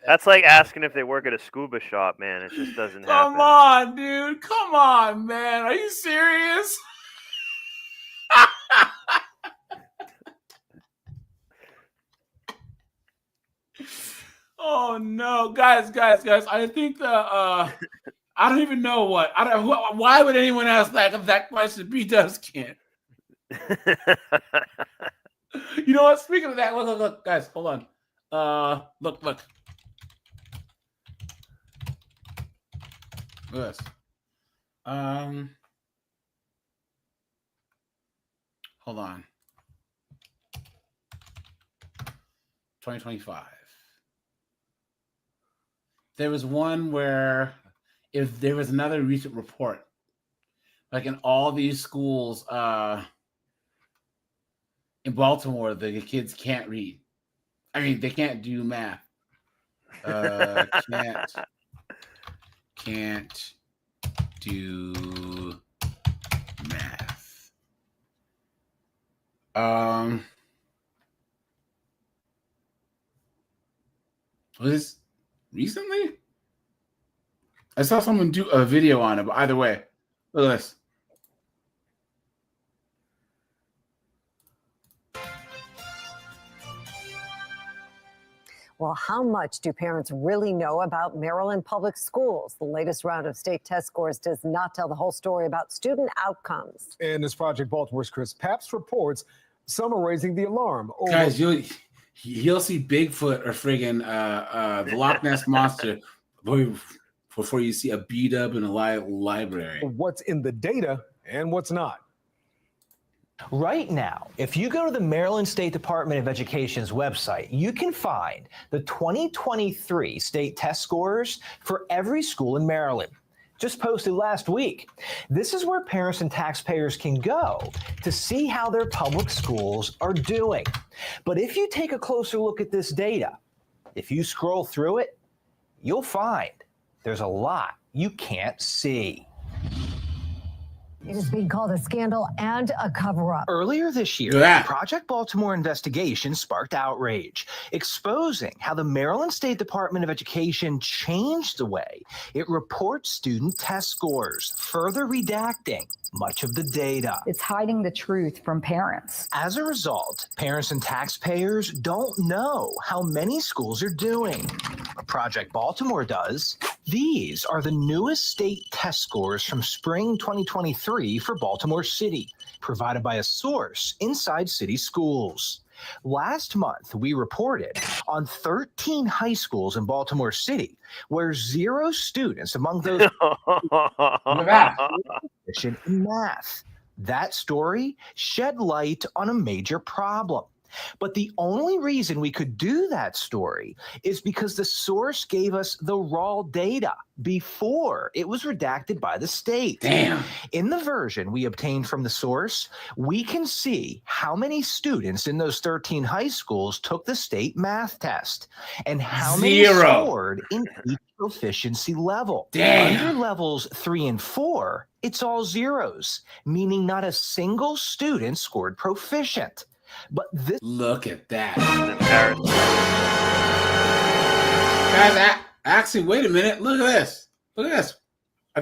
That's like asking if they work at a scuba shop, man. It just doesn't happen. Come on, dude. Come on, man. Are you serious? Oh no, guys! I think I don't even know what. Why would anyone ask that question? B-dubs can't. You know what? Speaking of that, look, guys, hold on. Look. Look at this. Hold on. 2025. There was one where if there was another recent report, like in all these schools in Baltimore, the kids can't read. I mean, they can't do math. Can't do math. Was this recently? I saw someone do a video on it, but either way, look at this. Well, how much do parents really know about Maryland public schools? The latest round of state test scores does not tell the whole story about student outcomes. And as Project Baltimore's Chris Papst reports, some are raising the alarm. Guys, you He'll see Bigfoot or friggin' the Loch Ness Monster before you see a B-dub in a library. What's in the data and what's not. Right now, if you go to the Maryland State Department of Education's website, you can find the 2023 state test scores for every school in Maryland. Just posted last week. This is where parents and taxpayers can go to see how their public schools are doing. But if you take a closer look at this data, if you scroll through it, you'll find there's a lot you can't see. It is being called a scandal and a cover-up. Earlier this year, the Project Baltimore investigation sparked outrage, exposing how the Maryland State Department of Education changed the way it reports student test scores, further redacting much of the data. It's hiding the truth from parents. As a result, parents and taxpayers don't know how many schools are doing. But Project Baltimore does. These are the newest state test scores from spring 2023 for Baltimore City, provided by a source inside city schools. Last month, we reported on 13 high schools in Baltimore City where 0 students among those proficient in math. That story shed light on a major problem. But the only reason we could do that story is because the source gave us the raw data before it was redacted by the state. Damn. In the version we obtained from the source, we can see how many students in those 13 high schools took the state math test and how many 0. scored in each proficiency level. Damn. Under levels 3 and 4, it's all zeros, meaning not a single student scored proficient. But this look at that. Guys, actually, wait a minute. Look at this. Look at this. I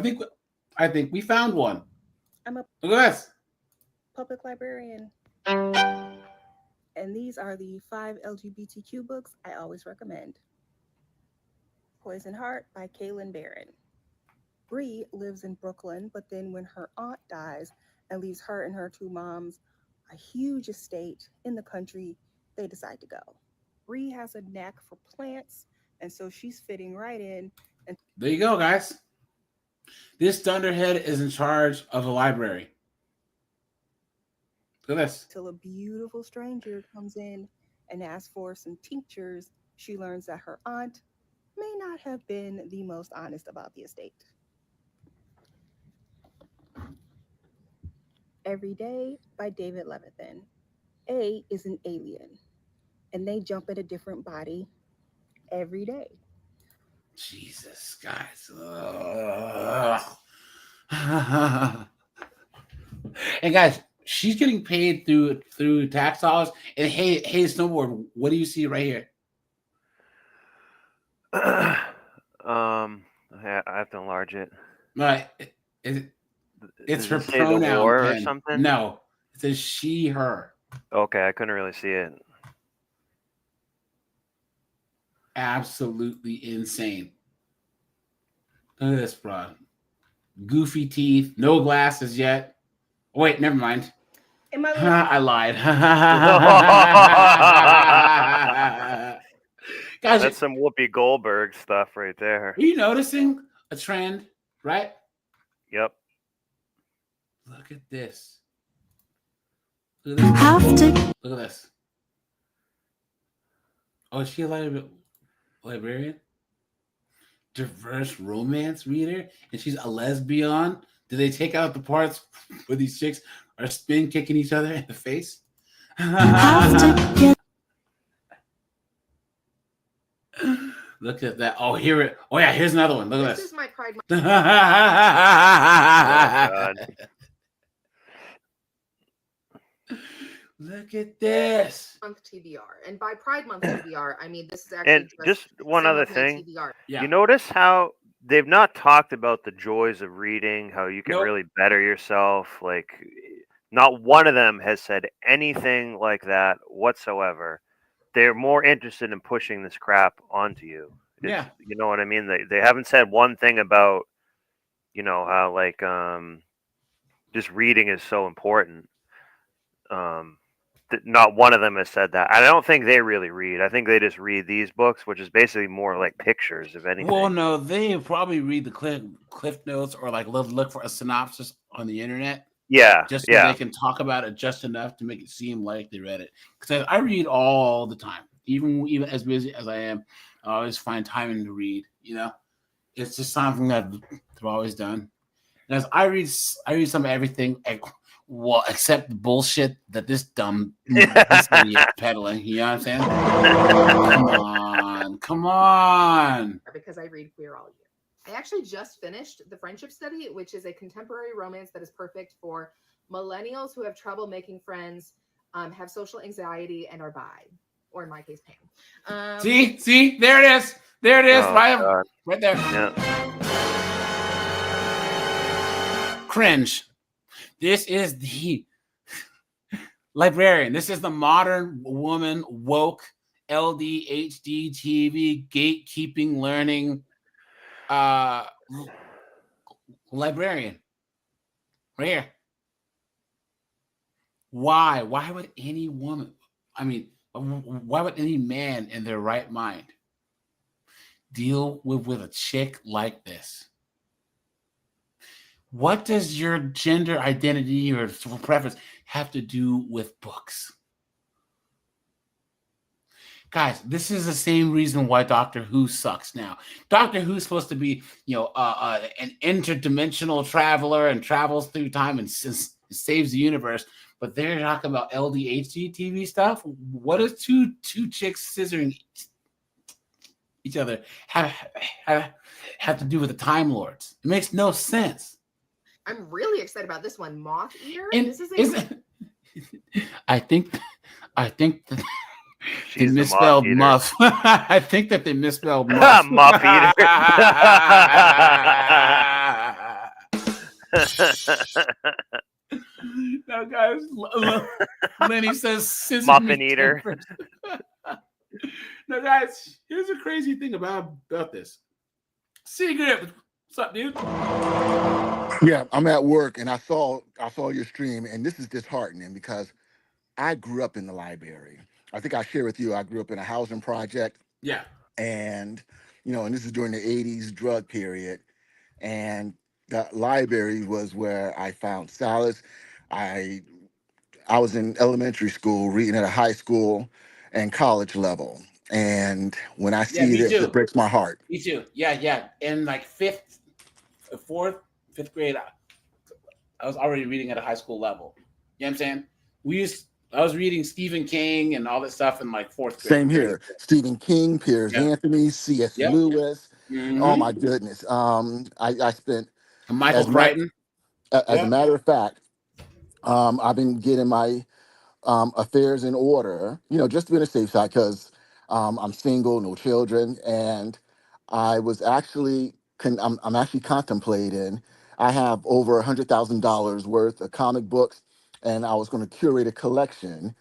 think we found one. I'm a Look at this. public librarian. And these are the 5 LGBTQ books I always recommend. Poison Heart by Kaylin Barron. Bree lives in Brooklyn, but then when her aunt dies and leaves her and her 2 moms a huge estate in the country, they decide to go. Bree has a knack for plants, and so she's fitting right in. And There you go, guys. This Thunderhead is in charge of the library. Look at this. till a beautiful stranger comes in and asks for some tinctures, she learns that her aunt may not have been the most honest about the estate. Every Day by David Levithan. A is an alien, and they jump in a different body every day. Jesus, guys. And guys, she's getting paid through tax dollars. And hey, Snowboard, what do you see right here? I have to enlarge it. Right. It's her Does it say the pronoun war or pen. something? No, it says she, her. Okay, I couldn't really see it. Absolutely insane. Look at this, bro. Goofy teeth, no glasses yet. Wait, never mind. I lied. Guys, That's some Whoopi Goldberg stuff right there. are you noticing a trend, right? Yep. Look at this. Look at this. Look at this. Oh, is she a librarian? Diverse romance reader? And she's a lesbian? Do they take out the parts where these chicks are spin kicking each other in the face? Look at that. Oh, here it. Oh, yeah, here's another one. Look at this. This is my Pride Oh, God. Look at this. Month TBR. And by Pride Month TBR, I mean this is actually And just one other simultaneous thing. TBR. Yeah. You notice how they've not talked about the joys of reading, how you can Nope. really better yourself. Like, not one of them has said anything like that whatsoever. They're more interested in pushing this crap onto you. Yeah. You know what I mean? They haven't said one thing about, you know, how like just reading is so important. not one of them has said that. I don't think they really read. I think they just read these books, which is basically more like pictures, if anything. Well, no, they probably read the cliff notes or like look for a synopsis on the internet. Yeah, just so they can talk about it just enough to make it seem like they read it. Because I read all the time, even as busy as I am. I always find time to read. You know, it's just something that I've always done. And as I read some of everything, well, except the bullshit that this idiot peddling. You know what I'm saying? Come on. Because I read queer all year. I actually just finished The Friendship Study, which is a contemporary romance that is perfect for millennials who have trouble making friends, have social anxiety, and are bi, or in my case, pan. See, there it is. There it is. Oh, right there. Yeah. Cringe. This is the Librarian. This is the modern woman woke LDHD TV gatekeeping learning librarian right here. Why would any woman, why would any man in their right mind deal with a chick like this? What does your gender identity or preference have to do with books? Guys, this is the same reason why Doctor Who sucks now. Doctor Who's supposed to be, an interdimensional traveler and travels through time and saves the universe. But they're talking about LDHD TV stuff. What does two chicks scissoring each other have to do with the Time Lords? It makes no sense. I'm really excited about this one, Moth Eater. And This is I think that they She's the misspelled moth eater. muff. I think that they misspelled muff. Muff Now, guys, Lenny says scissor Muffin me eater. 10%. Now, guys, here's a crazy thing about this. Secret, what's up, dude? Yeah, I'm at work and I saw your stream, and this is disheartening because I grew up in the library. I think I shared with you, I grew up in a housing project. Yeah. And, and this is during the 80s drug period. And the library was where I found solace. I was in elementary school, reading at a high school and college level. And when I see this, it breaks my heart. Me too. Yeah. In like fifth grade, I was already reading at a high school level. You know what I'm saying? I was reading Stephen King and all that stuff in like fourth grade. Same here. Stephen King, Piers Anthony, C.S. Lewis. Mm-hmm. Oh my goodness. I spent Michael Crichton. As a matter of fact, I've been getting my affairs in order, just to be on the safe side, because I'm single, no children, and I was actually I'm actually contemplating. I have over $100,000 worth of comic books, and I was going to curate a collection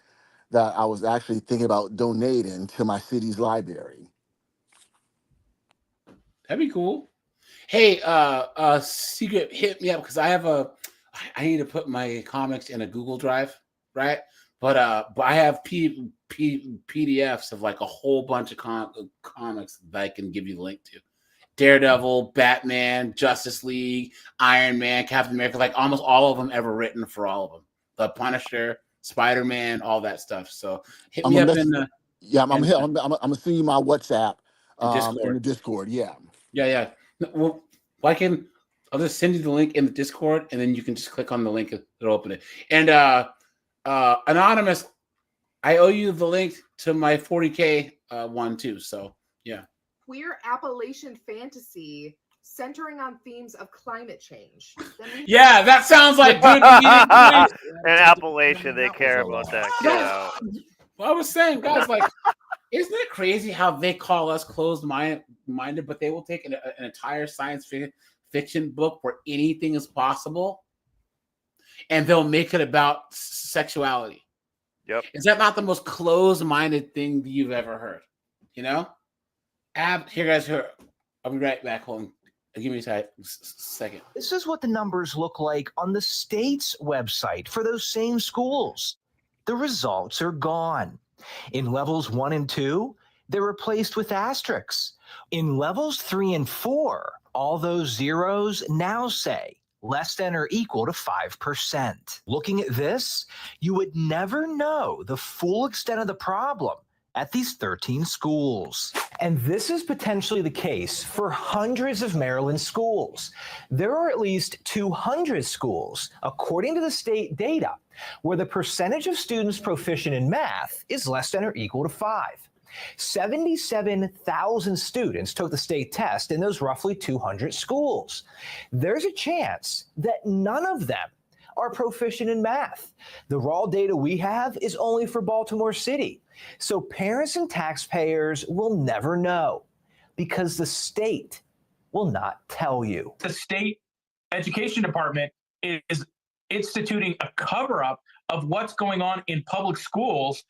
that I was actually thinking about donating to my city's library. That'd be cool. Hey, Secret, hit me up because I need to put my comics in a Google Drive, right? But I have PDFs of like a whole bunch of comics that I can give you the link to. Daredevil, Batman, Justice League, Iron Man, Captain America, like almost all of them ever written for all of them. The Punisher, Spider-Man, all that stuff. So hit me up in the... Yeah, I'm gonna send you my WhatsApp in the Discord. Yeah. Well, I'll just send you the link in the Discord, and then you can just click on the link and it'll open it. And Anonymous, I owe you the link to my 40K one too. So yeah. Queer Appalachian fantasy centering on themes of climate change. Yeah, that sounds like good. In Appalachia, they care about that. Well, I was saying, guys, like, isn't it crazy how they call us closed-minded, but they will take an entire science fiction book where anything is possible, and they'll make it about sexuality. Yep. Is that not the most closed-minded thing that you've ever heard? You know? Here, guys, I'll be right back. Hold on. Give me a second. This is what the numbers look like on the state's website for those same schools. the results are gone. In levels 1 and 2, they're replaced with asterisks. In levels 3 and 4, all those zeros now say less than or equal to 5%. Looking at this, you would never know the full extent of the problem at these 13 schools. And this is potentially the case for hundreds of Maryland schools. There are at least 200 schools, according to the state data, where the percentage of students proficient in math is less than or equal to 5. 77,000 students took the state test in those roughly 200 schools. There's a chance that none of them are proficient in math. The raw data we have is only for Baltimore City. So parents and taxpayers will never know because the state will not tell you. The state education department is instituting a cover-up of what's going on in public schools.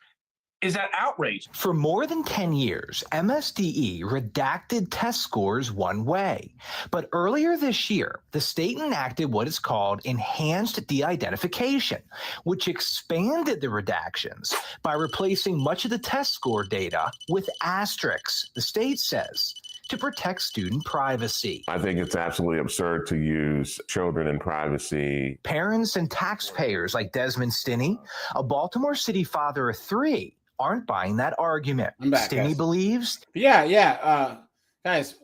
Is that outrage? For more than 10 years, MSDE redacted test scores one way. But earlier this year, the state enacted what is called enhanced de-identification, which expanded the redactions by replacing much of the test score data with asterisks, the state says, to protect student privacy. I think it's absolutely absurd to use children and privacy. Parents and taxpayers like Desmond Stinney, a Baltimore City father of 3, aren't buying that argument. I'm back, Stinney guys. believes. Guys,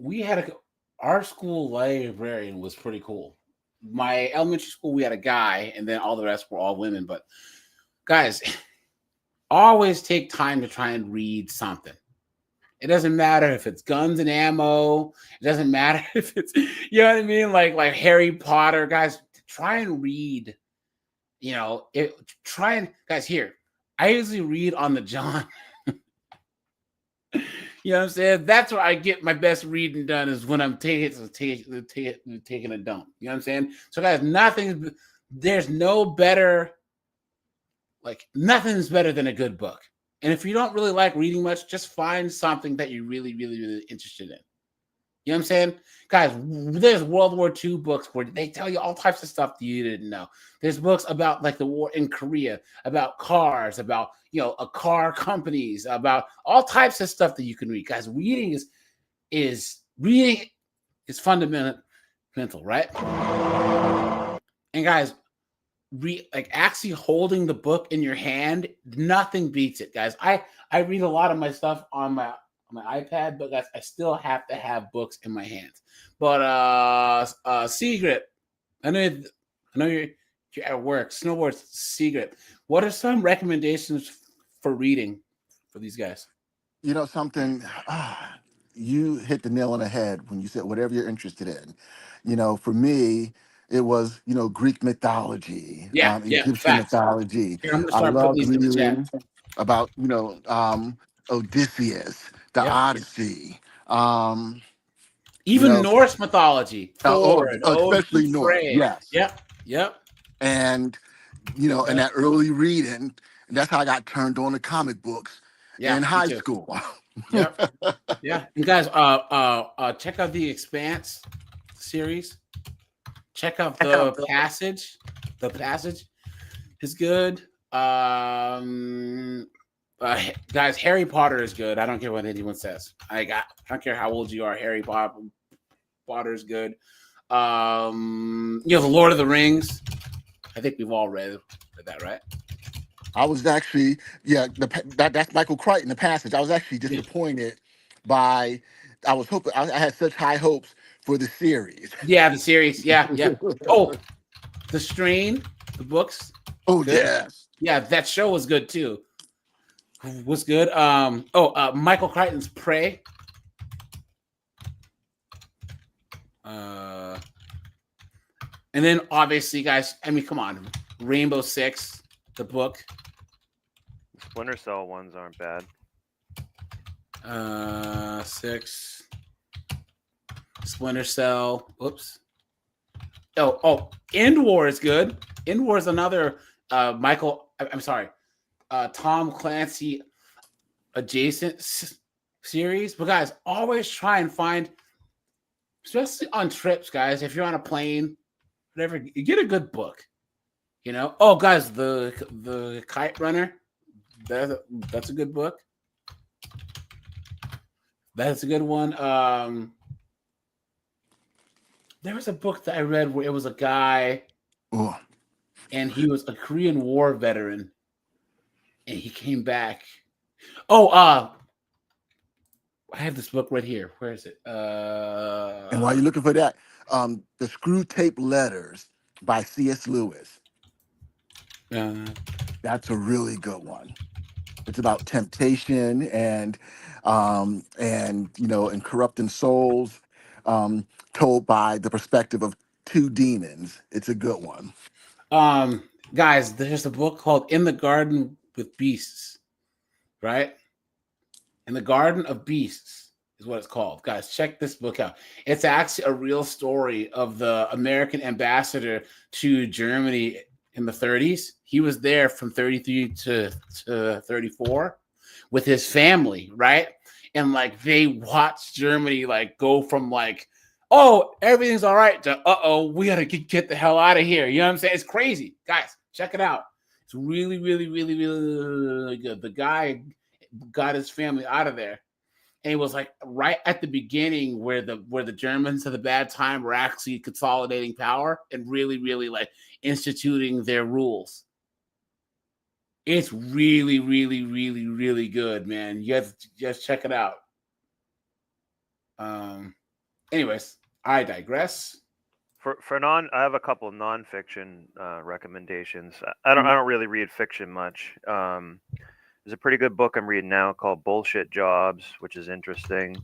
we had our school librarian was pretty cool. My elementary school, we had a guy, and then all the rest were all women. But guys, always take time to try and read something. It doesn't matter if it's guns and ammo. It doesn't matter if it's, you know what I mean? Like Harry Potter. Guys, try and read, guys, here. I usually read on the John. You know what I'm saying? That's where I get my best reading done is when I'm taking a dump. You know what I'm saying? So guys, nothing's better than a good book. And if you don't really like reading much, just find something that you're really, really, really interested in. You know what I'm saying? Guys, there's World War II books where they tell you all types of stuff that you didn't know. There's books about like the war in Korea, about cars, about, car companies, about all types of stuff that you can read. Guys, reading is fundamental, right? And guys, actually holding the book in your hand, nothing beats it, guys. I read a lot of my stuff on my iPad, but guys, I still have to have books in my hands. But Secret, I know you're at work. Snowboard Secret. What are some recommendations for reading for these guys? Something you hit the nail on the head when you said whatever you're interested in. For me, it was Greek mythology, Egyptian mythology. I love reading about Odysseus, the Odyssey, even Norse mythology, Thor, especially Norse. Yes. Yep. And in that early reading, that's how I got turned on to comic books in high school. Yep. Yeah. You guys, check out the Expanse series. Check out the Passage. The Passage is good. Guys, Harry Potter is good. I don't care what anyone says. I don't care how old you are. Harry Potter is good. The Lord of the Rings. I think we've all read that, right? I was actually, that's Michael Crichton, The Passage. I was actually disappointed by. I was hoping. I had such high hopes for the series. Yeah, the series. Yeah. Oh, The Strain, the books. Oh, good. Yes. Yeah, that show was good too. Was good. Michael Crichton's Prey. And then obviously, guys, I mean, come on, Rainbow Six, the book. Splinter Cell ones aren't bad. 6. Splinter Cell. Oops. End War is good. End War is another Tom Clancy adjacent series. But guys, always try and find, especially on trips, guys, if you're on a plane, whatever, you get a good book. You know, oh guys, the Kite Runner, that's a good book. That's a good one. There was a book that I read where it was a guy, Oh. and he was a Korean War veteran, and he came back. Oh, I have this book right here. Where is it? And while you're looking for that, the Screw Tape Letters by C.S. Lewis. That's a really good one. It's about temptation and and corrupting souls, told by the perspective of two demons. It's a good one. Guys, there's a book called In the Garden with Beasts, right? In the Garden of Beasts is what it's called. Guys, check this book out. It's actually a real story of the American ambassador to Germany in the 30s. He was there from 33 to 34 with his family, right? And like they watched Germany like go from like, oh, everything's all right to we gotta get the hell out of here. You know what I'm saying? It's crazy. Guys, check it out. It's really, really, really, really, really good. The guy got his family out of there. And it was like right at the beginning where the Germans had the bad time were actually consolidating power and really, really like instituting their rules. It's really, really, really, really good, man. You have to just check it out. Anyways, I digress. For I have a couple of nonfiction recommendations. I don't really read fiction much. There's a pretty good book I'm reading now called Bullshit Jobs, which is interesting.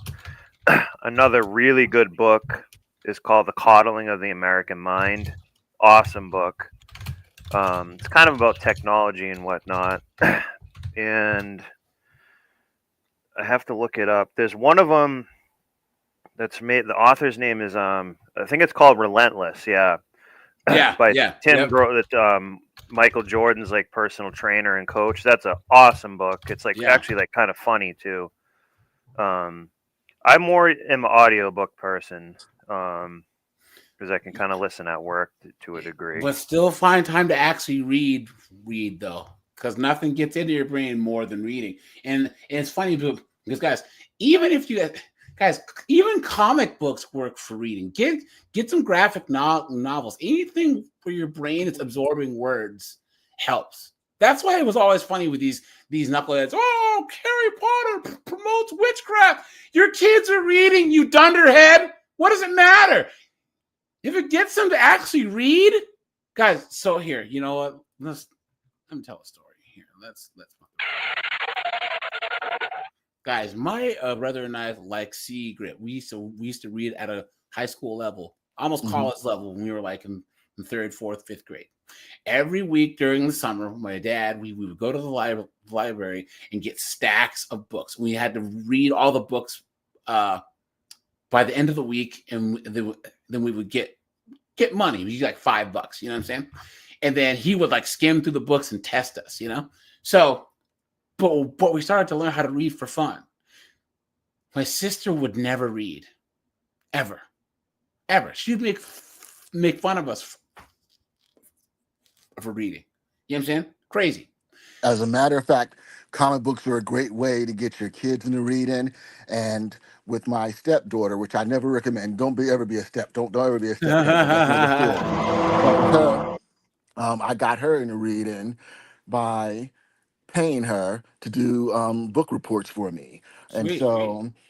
Another really good book is called The Coddling of the American Mind. Awesome book. It's kind of about technology and whatnot. And I have to look it up. There's one of them that's made, the author's name is I think it's called Relentless. Yeah. By Tim that Michael Jordan's like personal trainer and coach. That's an awesome book. It's like actually like kind of funny too. I more am an audiobook person because I can kind of listen at work to a degree. But still find time to actually read though, because nothing gets into your brain more than reading. And it's funny because guys, even comic books work for reading. Get some graphic novels. Anything where your brain is absorbing words helps. That's why it was always funny with these knuckleheads. Oh, Harry Potter promotes witchcraft. Your kids are reading, you dunderhead. What does it matter? If it gets them to actually read, guys. So here, you know what? Let me tell a story here. Let's. Guys, my brother and I like C Grit. We used to read at a high school level, almost college level, when we were like in third, fourth, fifth grade. Every week during the summer, my dad, we would go to the library and get stacks of books. We had to read all the books by the end of the week, and then we would get money. We like $5, you know what I'm saying? And then he would like skim through the books and test us, you know? So But we started to learn how to read for fun. My sister would never read, ever. She'd make fun of us for reading. You know what I'm saying? Crazy. As a matter of fact, comic books are a great way to get your kids into reading. And with my stepdaughter, which I never recommend, don't ever be a stepdaughter. That's never good. But with her, I got her into reading by paying her to do book reports for me. Sweet.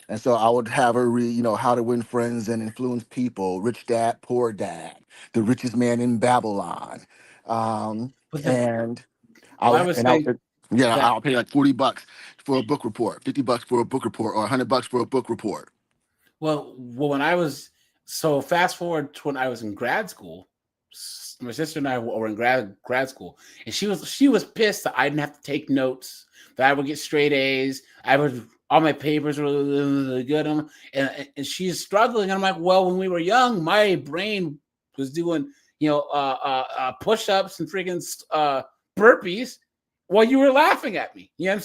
And so I would have her read, How to Win Friends and Influence People, Rich Dad, Poor Dad, The Richest Man in Babylon. I'll pay like $40 for a book report, $50 for a book report, or $100 for a book report. Well, fast forward to when I was in grad school. My sister and I were in grad school, and she was pissed that I didn't have to take notes, that I would get straight A's. All my papers were really good, and she's struggling. And I'm like, well, when we were young, my brain was doing push-ups and freaking burpees while you were laughing at me. You know what I'm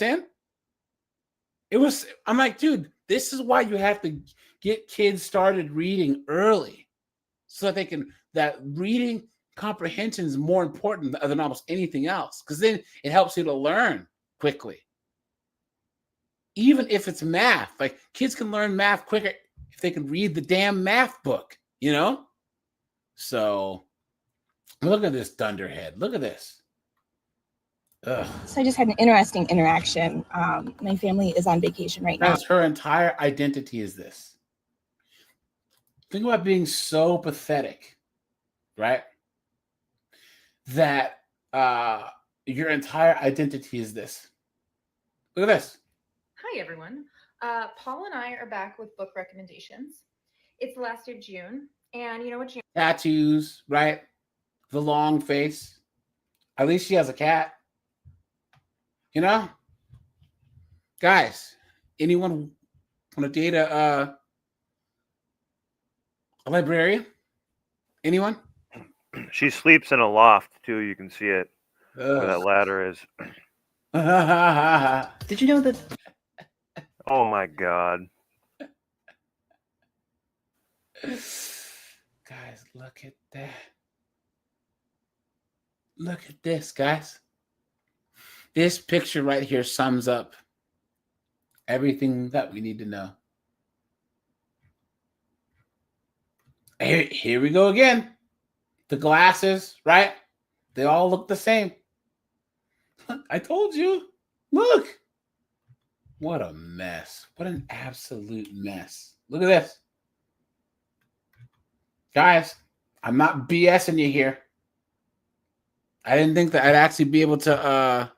saying? I'm like, dude, this is why you have to get kids started reading early, so that reading comprehension is more important than almost anything else, because then it helps you to learn quickly. Even if it's math, like kids can learn math quicker if they can read the damn math book, you know? So look at this dunderhead. Look at this. Ugh. So I just had an interesting interaction. My family is on vacation right now. Guys, her entire identity is this. Think about being so pathetic, right? That your entire identity is this. Look at this. Hi, everyone. Paul and I are back with book recommendations. It's the last of June, and you know what? Tattoos, right? The long face. At least she has a cat. You know? Guys, anyone want to date a librarian? Anyone? She sleeps in a loft too. You can see it where that Ugh. ladder is. Did you know that? Oh my God. Guys, look at that. Look at this, guys. This picture right here sums up everything that we need to know. Here we go again. The glasses, right? They all look the same. I told you. Look. What a mess. What an absolute mess. Look at this. Guys, I'm not BSing you here. I didn't think that I'd actually be able to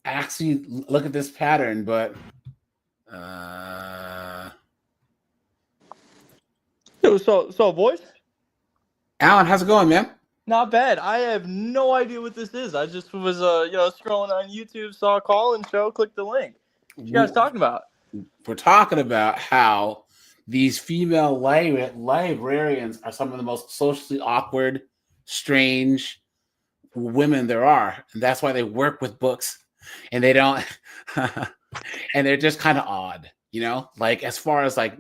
actually look at this pattern, but Yo, so boys? Alan, how's it going, man? Not bad. I have no idea what this is. I just was scrolling on YouTube, saw a call-in show, clicked the link. What you guys talking about? We're talking about how these female librarians are some of the most socially awkward, strange women there are, and that's why they work with books, and they don't, and they're just kind of odd, you know. Like as far as like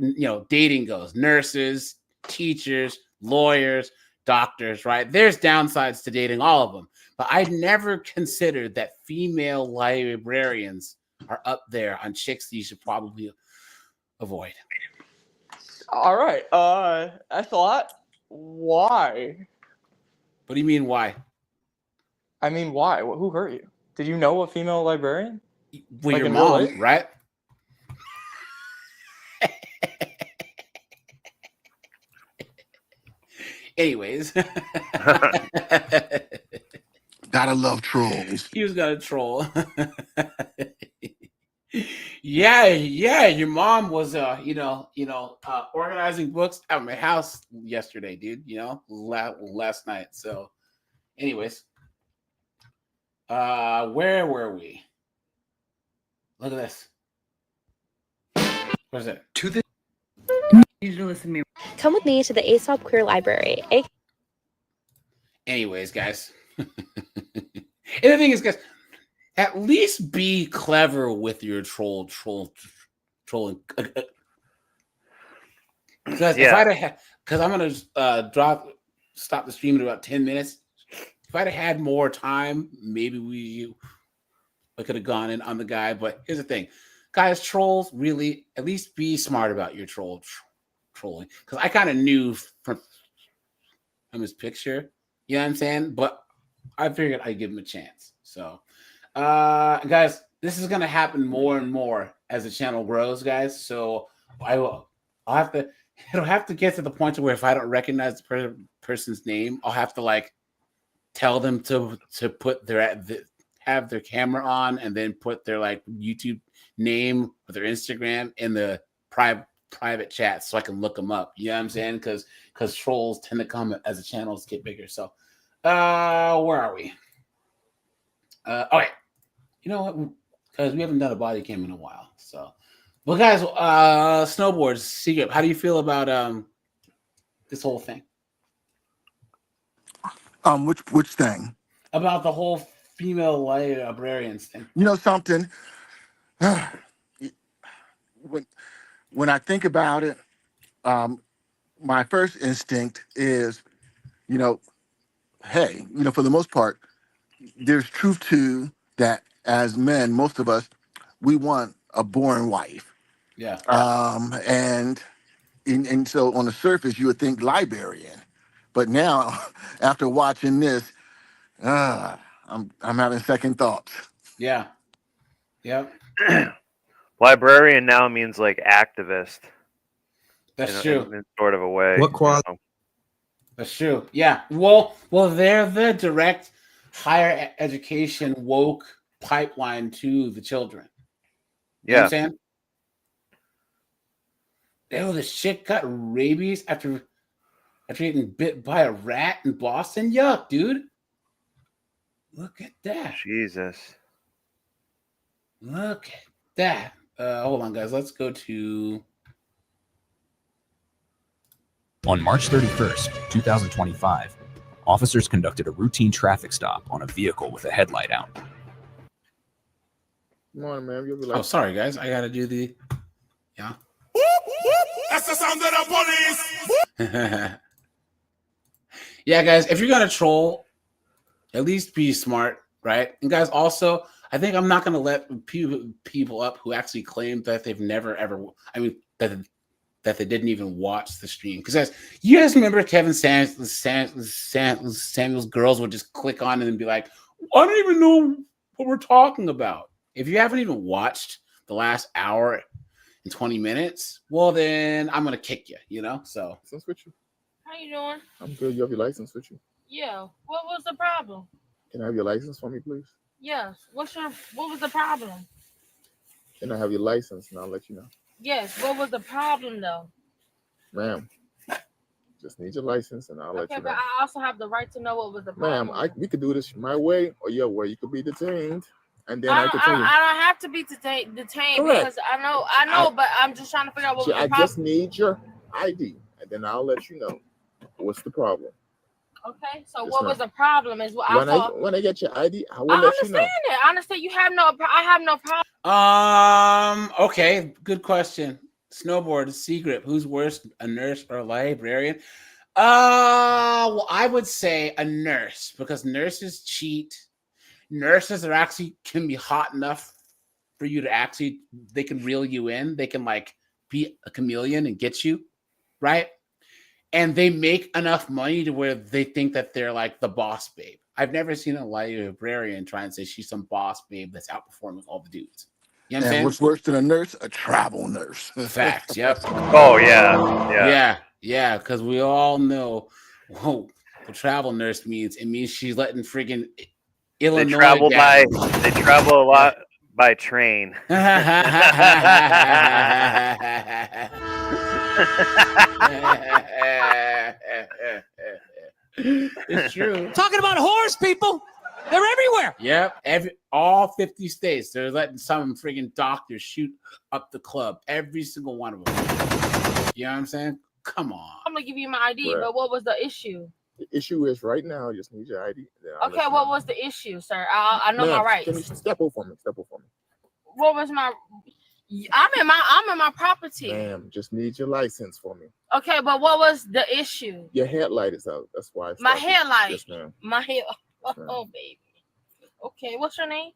dating goes, nurses, teachers, lawyers, doctors, right? There's downsides to dating all of them, but I never considered that female librarians are up there on chicks that you should probably avoid. All right. That's a lot. Why? What do you mean, why? I mean, why? Who hurt you? Did you know a female librarian? Well, Like your in real mom, life? right? Anyways. Gotta love trolls. He was gonna troll. Yeah, your mom was organizing books at my house yesterday, dude, last night. So anyways, where were we? Look at this. Where's it? To the you need to listen to me. Come with me to the Aesop Queer Library. Anyways, guys. And the thing is, guys, at least be clever with your trolling. Because if I'd have, because I'm gonna stop the stream in about 10 minutes. If I'd have had more time, maybe I could have gone in on the guy. But here's the thing, guys, trolls, really, at least be smart about your trolling. Because I kind of knew from his picture, you know what I'm saying? But I figured I'd give him a chance. So, guys, this is gonna happen more and more as the channel grows, guys. So it'll have to get to the point to where if I don't recognize the person's name, I'll have to like tell them to put have their camera on and then put their like YouTube name or their Instagram in the private chat so I can look them up. You know what I'm saying? Because trolls tend to come as the channels get bigger. So where are we? Okay. You know what? Because we haven't done a body cam in a while. So, well, guys, snowboards, secret. How do you feel about this whole thing? Which thing? About the whole female librarians thing. You know something? When I think about it, my first instinct is, you know, hey, for the most part, there's truth to that. As men, most of us, we want a boring wife. Yeah. And so on the surface, you would think librarian, but now after watching this, I'm having second thoughts. Yeah. Yep. Librarian now means like activist. That's true. In sort of a way. What quality? That's true. Yeah. Well, they're the direct higher education woke pipeline to the children. You know what I'm saying? Oh, this chick got rabies after getting bit by a rat in Boston. Yuck, dude. Look at that. Jesus. Look at that. Hold on, guys. Let's go to. On March 31st, 2025, officers conducted a routine traffic stop on a vehicle with a headlight out. Come on, man. You'll be Oh, sorry, guys. I got to do the. Yeah. That's the sound of the police. Yeah, guys, if you're going to troll, at least be smart, right? And guys, also, I think I'm not going to let people up who actually claim that they've never, ever, that they didn't even watch the stream. Because guys, you guys remember Kevin Samuel's girls would just click on it and be like, I don't even know what we're talking about. If you haven't even watched the last hour and 20 minutes, well, then I'm going to kick you, So. License with you? How you doing? I'm good. You have your license with you? Yeah. What was the problem? Can I have your license for me, please? Yes. What was the problem? Can I have your license and I'll let you know? Yes. What was the problem though? Ma'am, just need your license and I'll let you know. Okay, but I also have the right to know what was the problem. Ma'am, we could do this my way or your way. You could be detained and then I could tell you. I don't have to be detained Correct. because I know, but I'm just trying to figure out what was the I problem. just need your ID and then I'll let you know what's the problem. Okay, so Yes, what ma'am. was the problem is what I thought. When I get your ID, I will let you know. I understand you have I have no problem. Okay, good question. Snowboard, secret. Who's worse, a nurse or a librarian? Well, I would say a nurse because nurses cheat. Nurses can be hot enough for you to they can reel you in. They can be a chameleon and get you, right? And they make enough money to where they think that they're like the boss babe. I've never seen a librarian try and say she's some boss babe that's outperforming all the dudes. You know what I'm saying? What's worse than a nurse? A travel nurse. Facts. Yep. Oh yeah. Yeah. Because we all know what travel nurse means. It means she's letting friggin' Illinois They travel a lot by train. It's true. Talking about whores, people. They're everywhere. Yep. All 50 states, they're letting some friggin' doctors shoot up the club. Every single one of them. You know what I'm saying? Come on. I'm gonna give you my ID, Right. but what was the issue? The issue is right now, I just need your ID. Okay, what was the issue, sir? I know my rights. Can you step over for me? What was my? I'm in my property. Ma'am, just need your license for me. Okay, but what was the issue? Your headlight is out. That's why. My headlight. Yes, ma'am. My head. ma'am. Oh, baby. Okay, what's your name?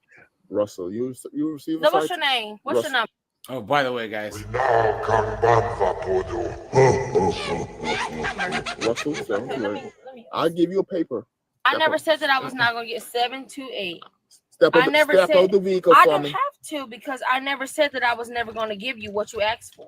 Russell, you receive a No, what's cite- your name? What's your Russell. number? Oh, by the way, guys. Russell, 728. I'll give you a paper. I never said that I was not gonna get 728. Step I never step said out the vehicle I for don't me. have to because I never said that I was never gonna give you what you asked for.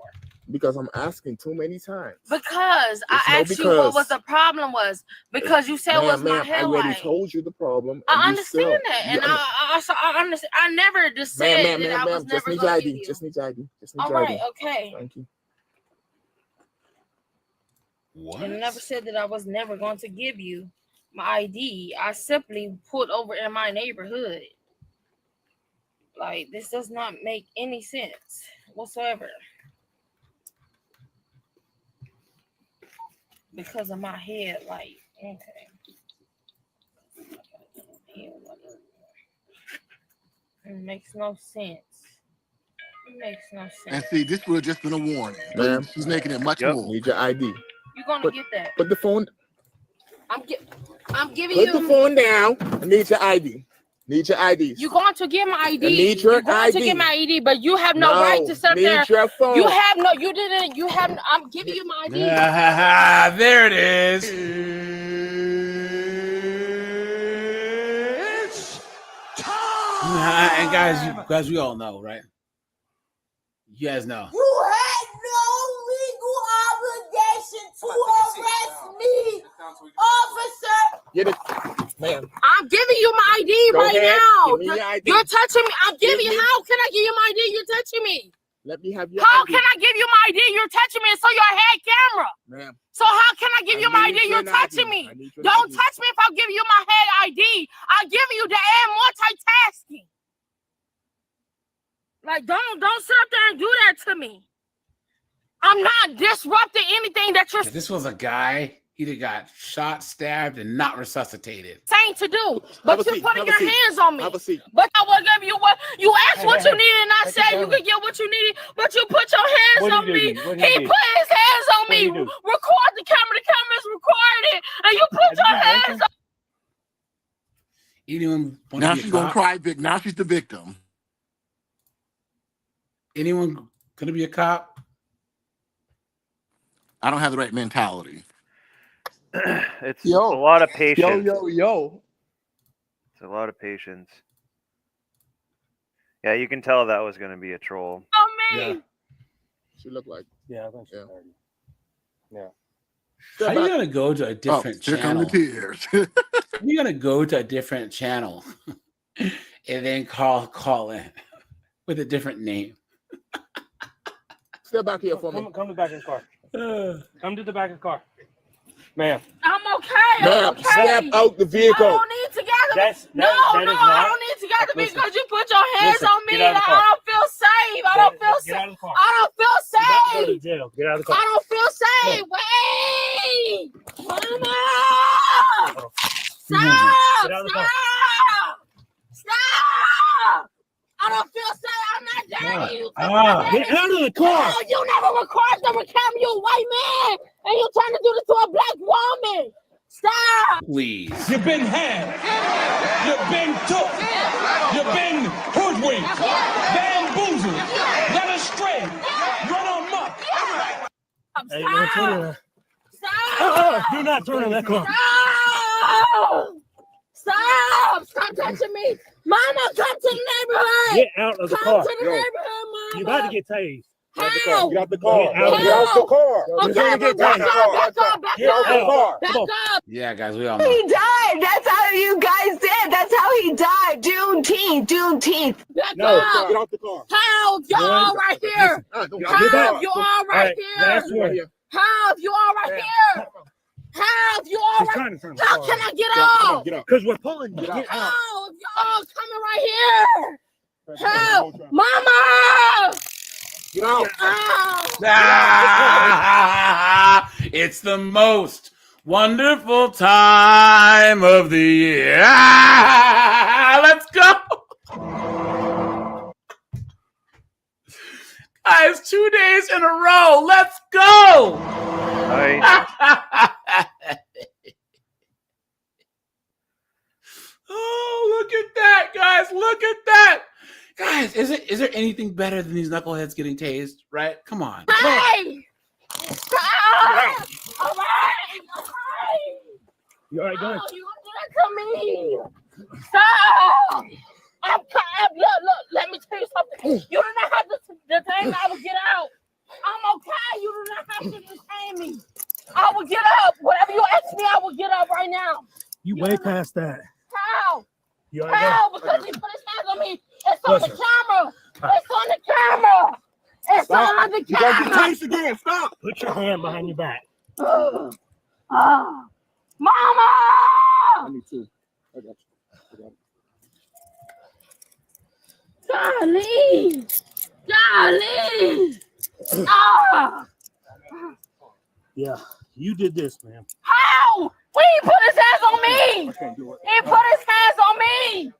Because I'm asking too many times. Because I There's no asked you what because. was the problem was because you said it was my Ma'am, I already headlight. told you the problem. I and you understand still- that, you and I understand. I never just said that I was Just never need your gonna ID. give you. Just need your ID. Just need All your right, ID. okay. Thank you. And I never said that I was never going to give you my ID. I simply pulled over in my neighborhood. Like, this does not make any sense whatsoever. Because of my headlight. Okay. It makes no sense. It makes no sense. And see, this would have just been a warning. Ma'am. But she's making it much Yep. more. Need your ID. You're gonna get that. Put the phone. I'm giving Put you. the phone down. I need your ID. Need your ID. You're going to get my ID. I need your You're going ID. to get my ID, but you have no right to sit need there. your phone. You have no. You didn't. You have. I'm giving you my ID. There it is. And guys, we all know, right? You guys know. You had no legal obligation to arrest me, officer. Get it, ma'am. I'm giving you my ID Go right ahead. now. Give me your ID. You're touching me. I'm giving Give you. me- How can I give you my ID? You're touching me. Let me have your How ID. can I give you my ID? You're touching me. It's on your head camera. Ma'am. So how can I give you my need ID? your You're touching ID. me. I need your Don't ID. touch me if I'm giving you my head ID. I'm giving you the and multitasking. Like, don't sit up there and do that to me. I'm not disrupting anything that you're If this was a guy, he'd have got shot, stabbed, and not resuscitated. saying to do. But you're putting your hands on me. Have a seat. But I will give you what you asked what you needed, and I said you could get what you needed, but you put your hands What on did me. you do? What He did you do? put his hands on me. did you do? Record the camera's recording it, and you put your hands on Anyone want Now to be she's a gonna cop? cry. Now she's the victim. Anyone gonna be a cop? I don't have the right mentality. It's a lot of patience. Yo. It's a lot of patience. Yeah, you can tell that was going to be a troll. me. Yeah. She looked like. Yeah, I think she's 30. Yeah. How are you gonna go to a different here come channel? the tears. You're gonna go to a different channel and then call in with a different name. Step back here for me. Come to the back of the car. Come to the back of the car. Ma'am. I'm okay. I'm Ma'am, okay. step out the I vehicle. don't need to gather. That is I not- don't need to gather Listen. because you put your hands Listen, on me. get out of the I car. don't feel safe. I don't feel Get out of safe. the car. I don't feel You're about to go to safe. jail. Get out of the car. I don't feel safe. Wait, Mama! Stop! Get out of the car. Stop! I don't feel safe. I'm not dirty. You think I'm dirty? Get out of the car. No, you never record the camera. You a white man, and you trying to do this to a black woman. Stop! Please. You've been had. You've been took. You've been hoodwinked. Bamboozled. Led astray. Run amok. Hey, don't turn around. Stop! Do not turn on that car. Stop! Stop! Stop touching me! Mama, come to the neighborhood! Get out of the Come car. to the neighborhood, Mama! You're about to get tased. How? Get out the car. Get out. Get out the car. Okay, You're gonna get back tased. up, back up, back Get out the up! car. Back up! Yeah, guys, we all know. He died. That's how you guys did. That's how he died. Juneteenth. Back No, up! get out the car. How? You all right here? Get How? You all All right right, last here? word. How? You all right here? How? You all She's right? trying to turn the How car can on. I get out? Get out. Because we're pulling you. Get out. Get out. How? Y'all coming right here? How? Mama! Get out. Ow! Ah, it's the most wonderful time of the year. Ah, let's go. Guys, 2 days in a row. Let's go. Oh, look at that, guys. Look at that. Guys, is there anything better than these knuckleheads getting tased? Right? Come on. Hey! Stop! All right! You all right, go ahead. Oh, you gonna do that to me? Stop! I'm look, let me tell you something. You do not have to detain me. I will get out. I'm okay. You do not have to detain me. I will get up. Whatever you ask me, I will get up right now. You way past that. How? You all right, How? go Because he put his hands on me. It's on the Listen. camera. It's on the camera. It's on the You got camera. the taste again. Stop. Put your hand behind your back. Mama! I need two. I got you. Golly! Golly! Ah! Yeah, you did this, man. How? He put his hands on me! I can't do it. He put his hands on me!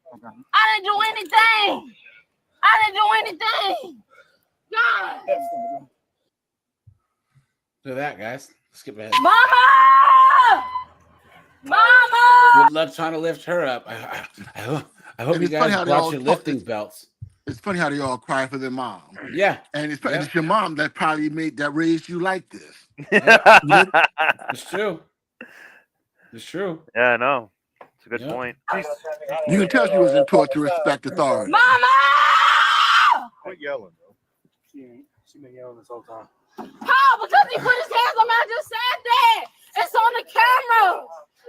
I didn't do anything! I didn't do anything! God. Look at that, guys. Skip ahead. Mama! Mama! Good luck trying to lift her up. I hope you it's funny guys how they brought all your talk- lifting belts. It's funny how they all cry for their mom. Yeah. And it's your mom that probably raised you like this. It's true. It's true. Yeah, I know. It's a good point. You can tell she wasn't taught to respect authority. Mama! Quit yelling, bro. She been yelling this whole time. How? Because he put his hands on me. I just said that. It's on the camera.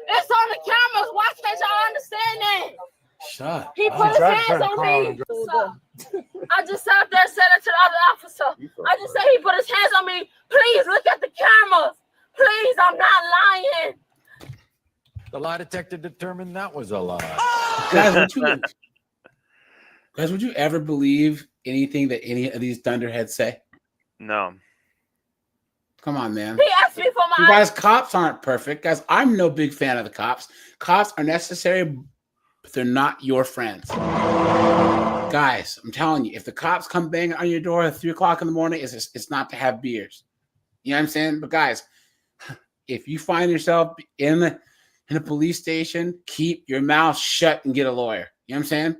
It's on the cameras. Why can't y'all understand that? Shut He put his hands on me. I just sat there and said it to the other officer. I just said he put his hands on me. Please look at the cameras. Please, I'm not lying. The lie detector determined that was a lie. Guys, would you ever believe anything that any of these thunderheads say? No. Come on, man. He asked me for my You guys, cops aren't perfect. Guys, I'm no big fan of the cops. Cops are necessary, but they're not your friends. Guys, I'm telling you, if the cops come banging on your door at 3 o'clock in the morning, it's not to have beers. You know what I'm saying? But guys, if you find yourself in a police station, keep your mouth shut and get a lawyer. You know what I'm saying?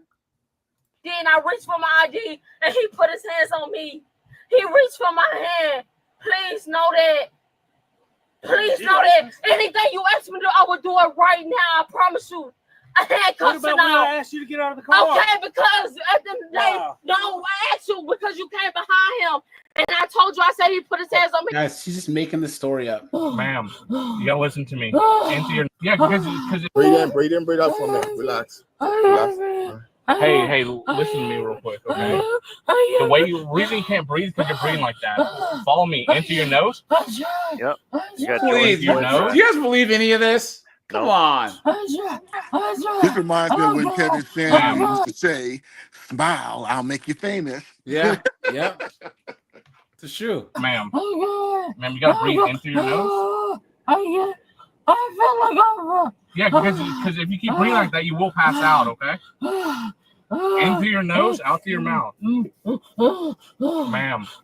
Then I reached for my ID and he put his hands on me. He reached for my hand. Please know that. Please know that. Anything you ask me to do, I will do it right now. I promise you. I had What cussing about when I out. asked you to get out of the car? Okay, because at the end of the day, Wow. no, I asked you because you came behind him. And I told you, I said he put his hands on me. Guys, she's just making the story up. Ma'am, you gotta listen to me. Into your because Breathe in, breathe out for a minute. Relax. Relax. Hey, listen to me real quick, okay? The reason you can't breathe is because you're breathing like that. Follow me. Into your nose. Yep. You got Please, your nose. do you guys believe any of this? Come on. This reminds me of when Kevin Sanders used to say, "Smile, I'll make you famous." Yeah, yeah. It's true. Ma'am, you gotta breathe into your nose. I feel like I'm. Yeah, because if you keep breathing like that, you will pass out, okay? Into your nose, out to your mouth. Ma'am,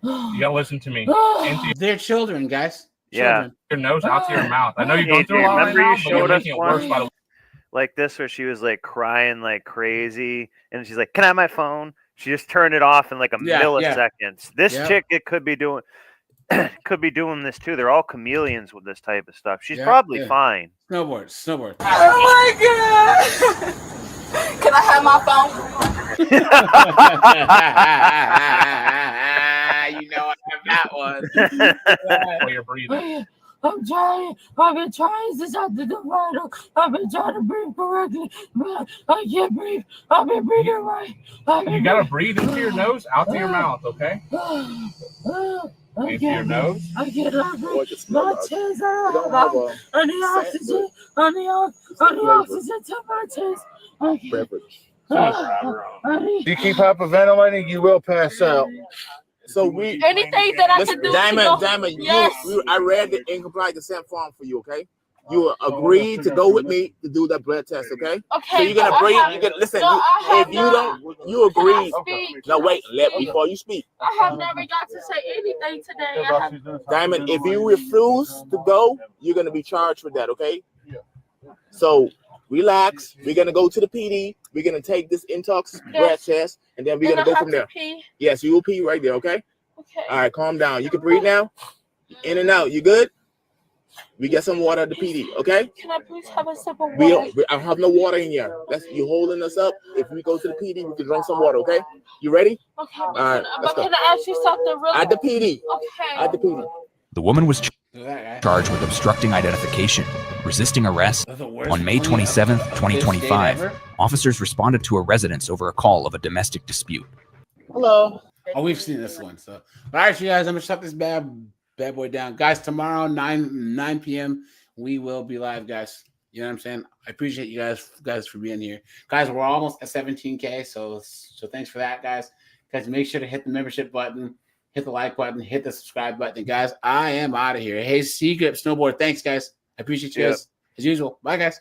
you gotta listen to me. They're children, guys. Yeah. Children. Your nose, out to your mouth. I know you're going AJ, through a lot right remember now, you but you're showed us making it worse by the one like this where she was like crying like crazy and she's like, "Can I have my phone?" She just turned it off in like a millisecond. This chick, it could be doing this too. They're all chameleons with this type of stuff. She's probably fine. Snowboard. Oh my God. Can I have my phone? You know I have that one. While you're breathing. I'm trying. I've been trying since after the final. I've been trying to breathe correctly, but I can't breathe. I've been breathing right. You gotta breathe into your nose, out to your mouth, okay? Into your nose. I cannot breathe. My chest out. I need oxygen. I need oxygen to my chest. You keep hyperventilating, you will pass out. So Anything that I can do. Diamond, yes. I read the incomplete consent form for you, okay? You agreed to go with me to do that blood test, okay? Okay. So you're gonna breathe. You're gonna listen. If you don't, you agreed. Now wait, before you speak. I have never got to say anything today. Diamond, if you refuse to go, you're gonna be charged with that, okay? So relax. We're gonna go to the PD. We're gonna take this intox breath test, and then we're gonna go from there. Yes, you will pee right there, okay? Okay. All right, calm down. You can breathe now. In and out. You good? We get some water at the PD, okay? Can I please have a sip of water? I have no water in here. You holding us up. If we go to the PD, we can drink some water, okay? You ready? Okay. All right, let's go. Can I ask you something really? At the PD. Okay. At the PD. The woman was charged with obstructing identification, resisting arrest. On May 27, 2025, officers responded to a residence over a call of a domestic dispute. Hello. Oh, we've seen this one. So, all right, you guys, I'm gonna shut this bad boy down, guys. Tomorrow, 9 p.m. we will be live, guys. You know what I'm saying? I appreciate you guys for being here, guys. We're almost at 17K, so thanks for that, guys. Guys, make sure to hit the membership button, hit the like button, hit the subscribe button, guys. I am out of here. Hey, Seagrip Snowboard, thanks, guys. I appreciate you guys as usual. Bye, guys.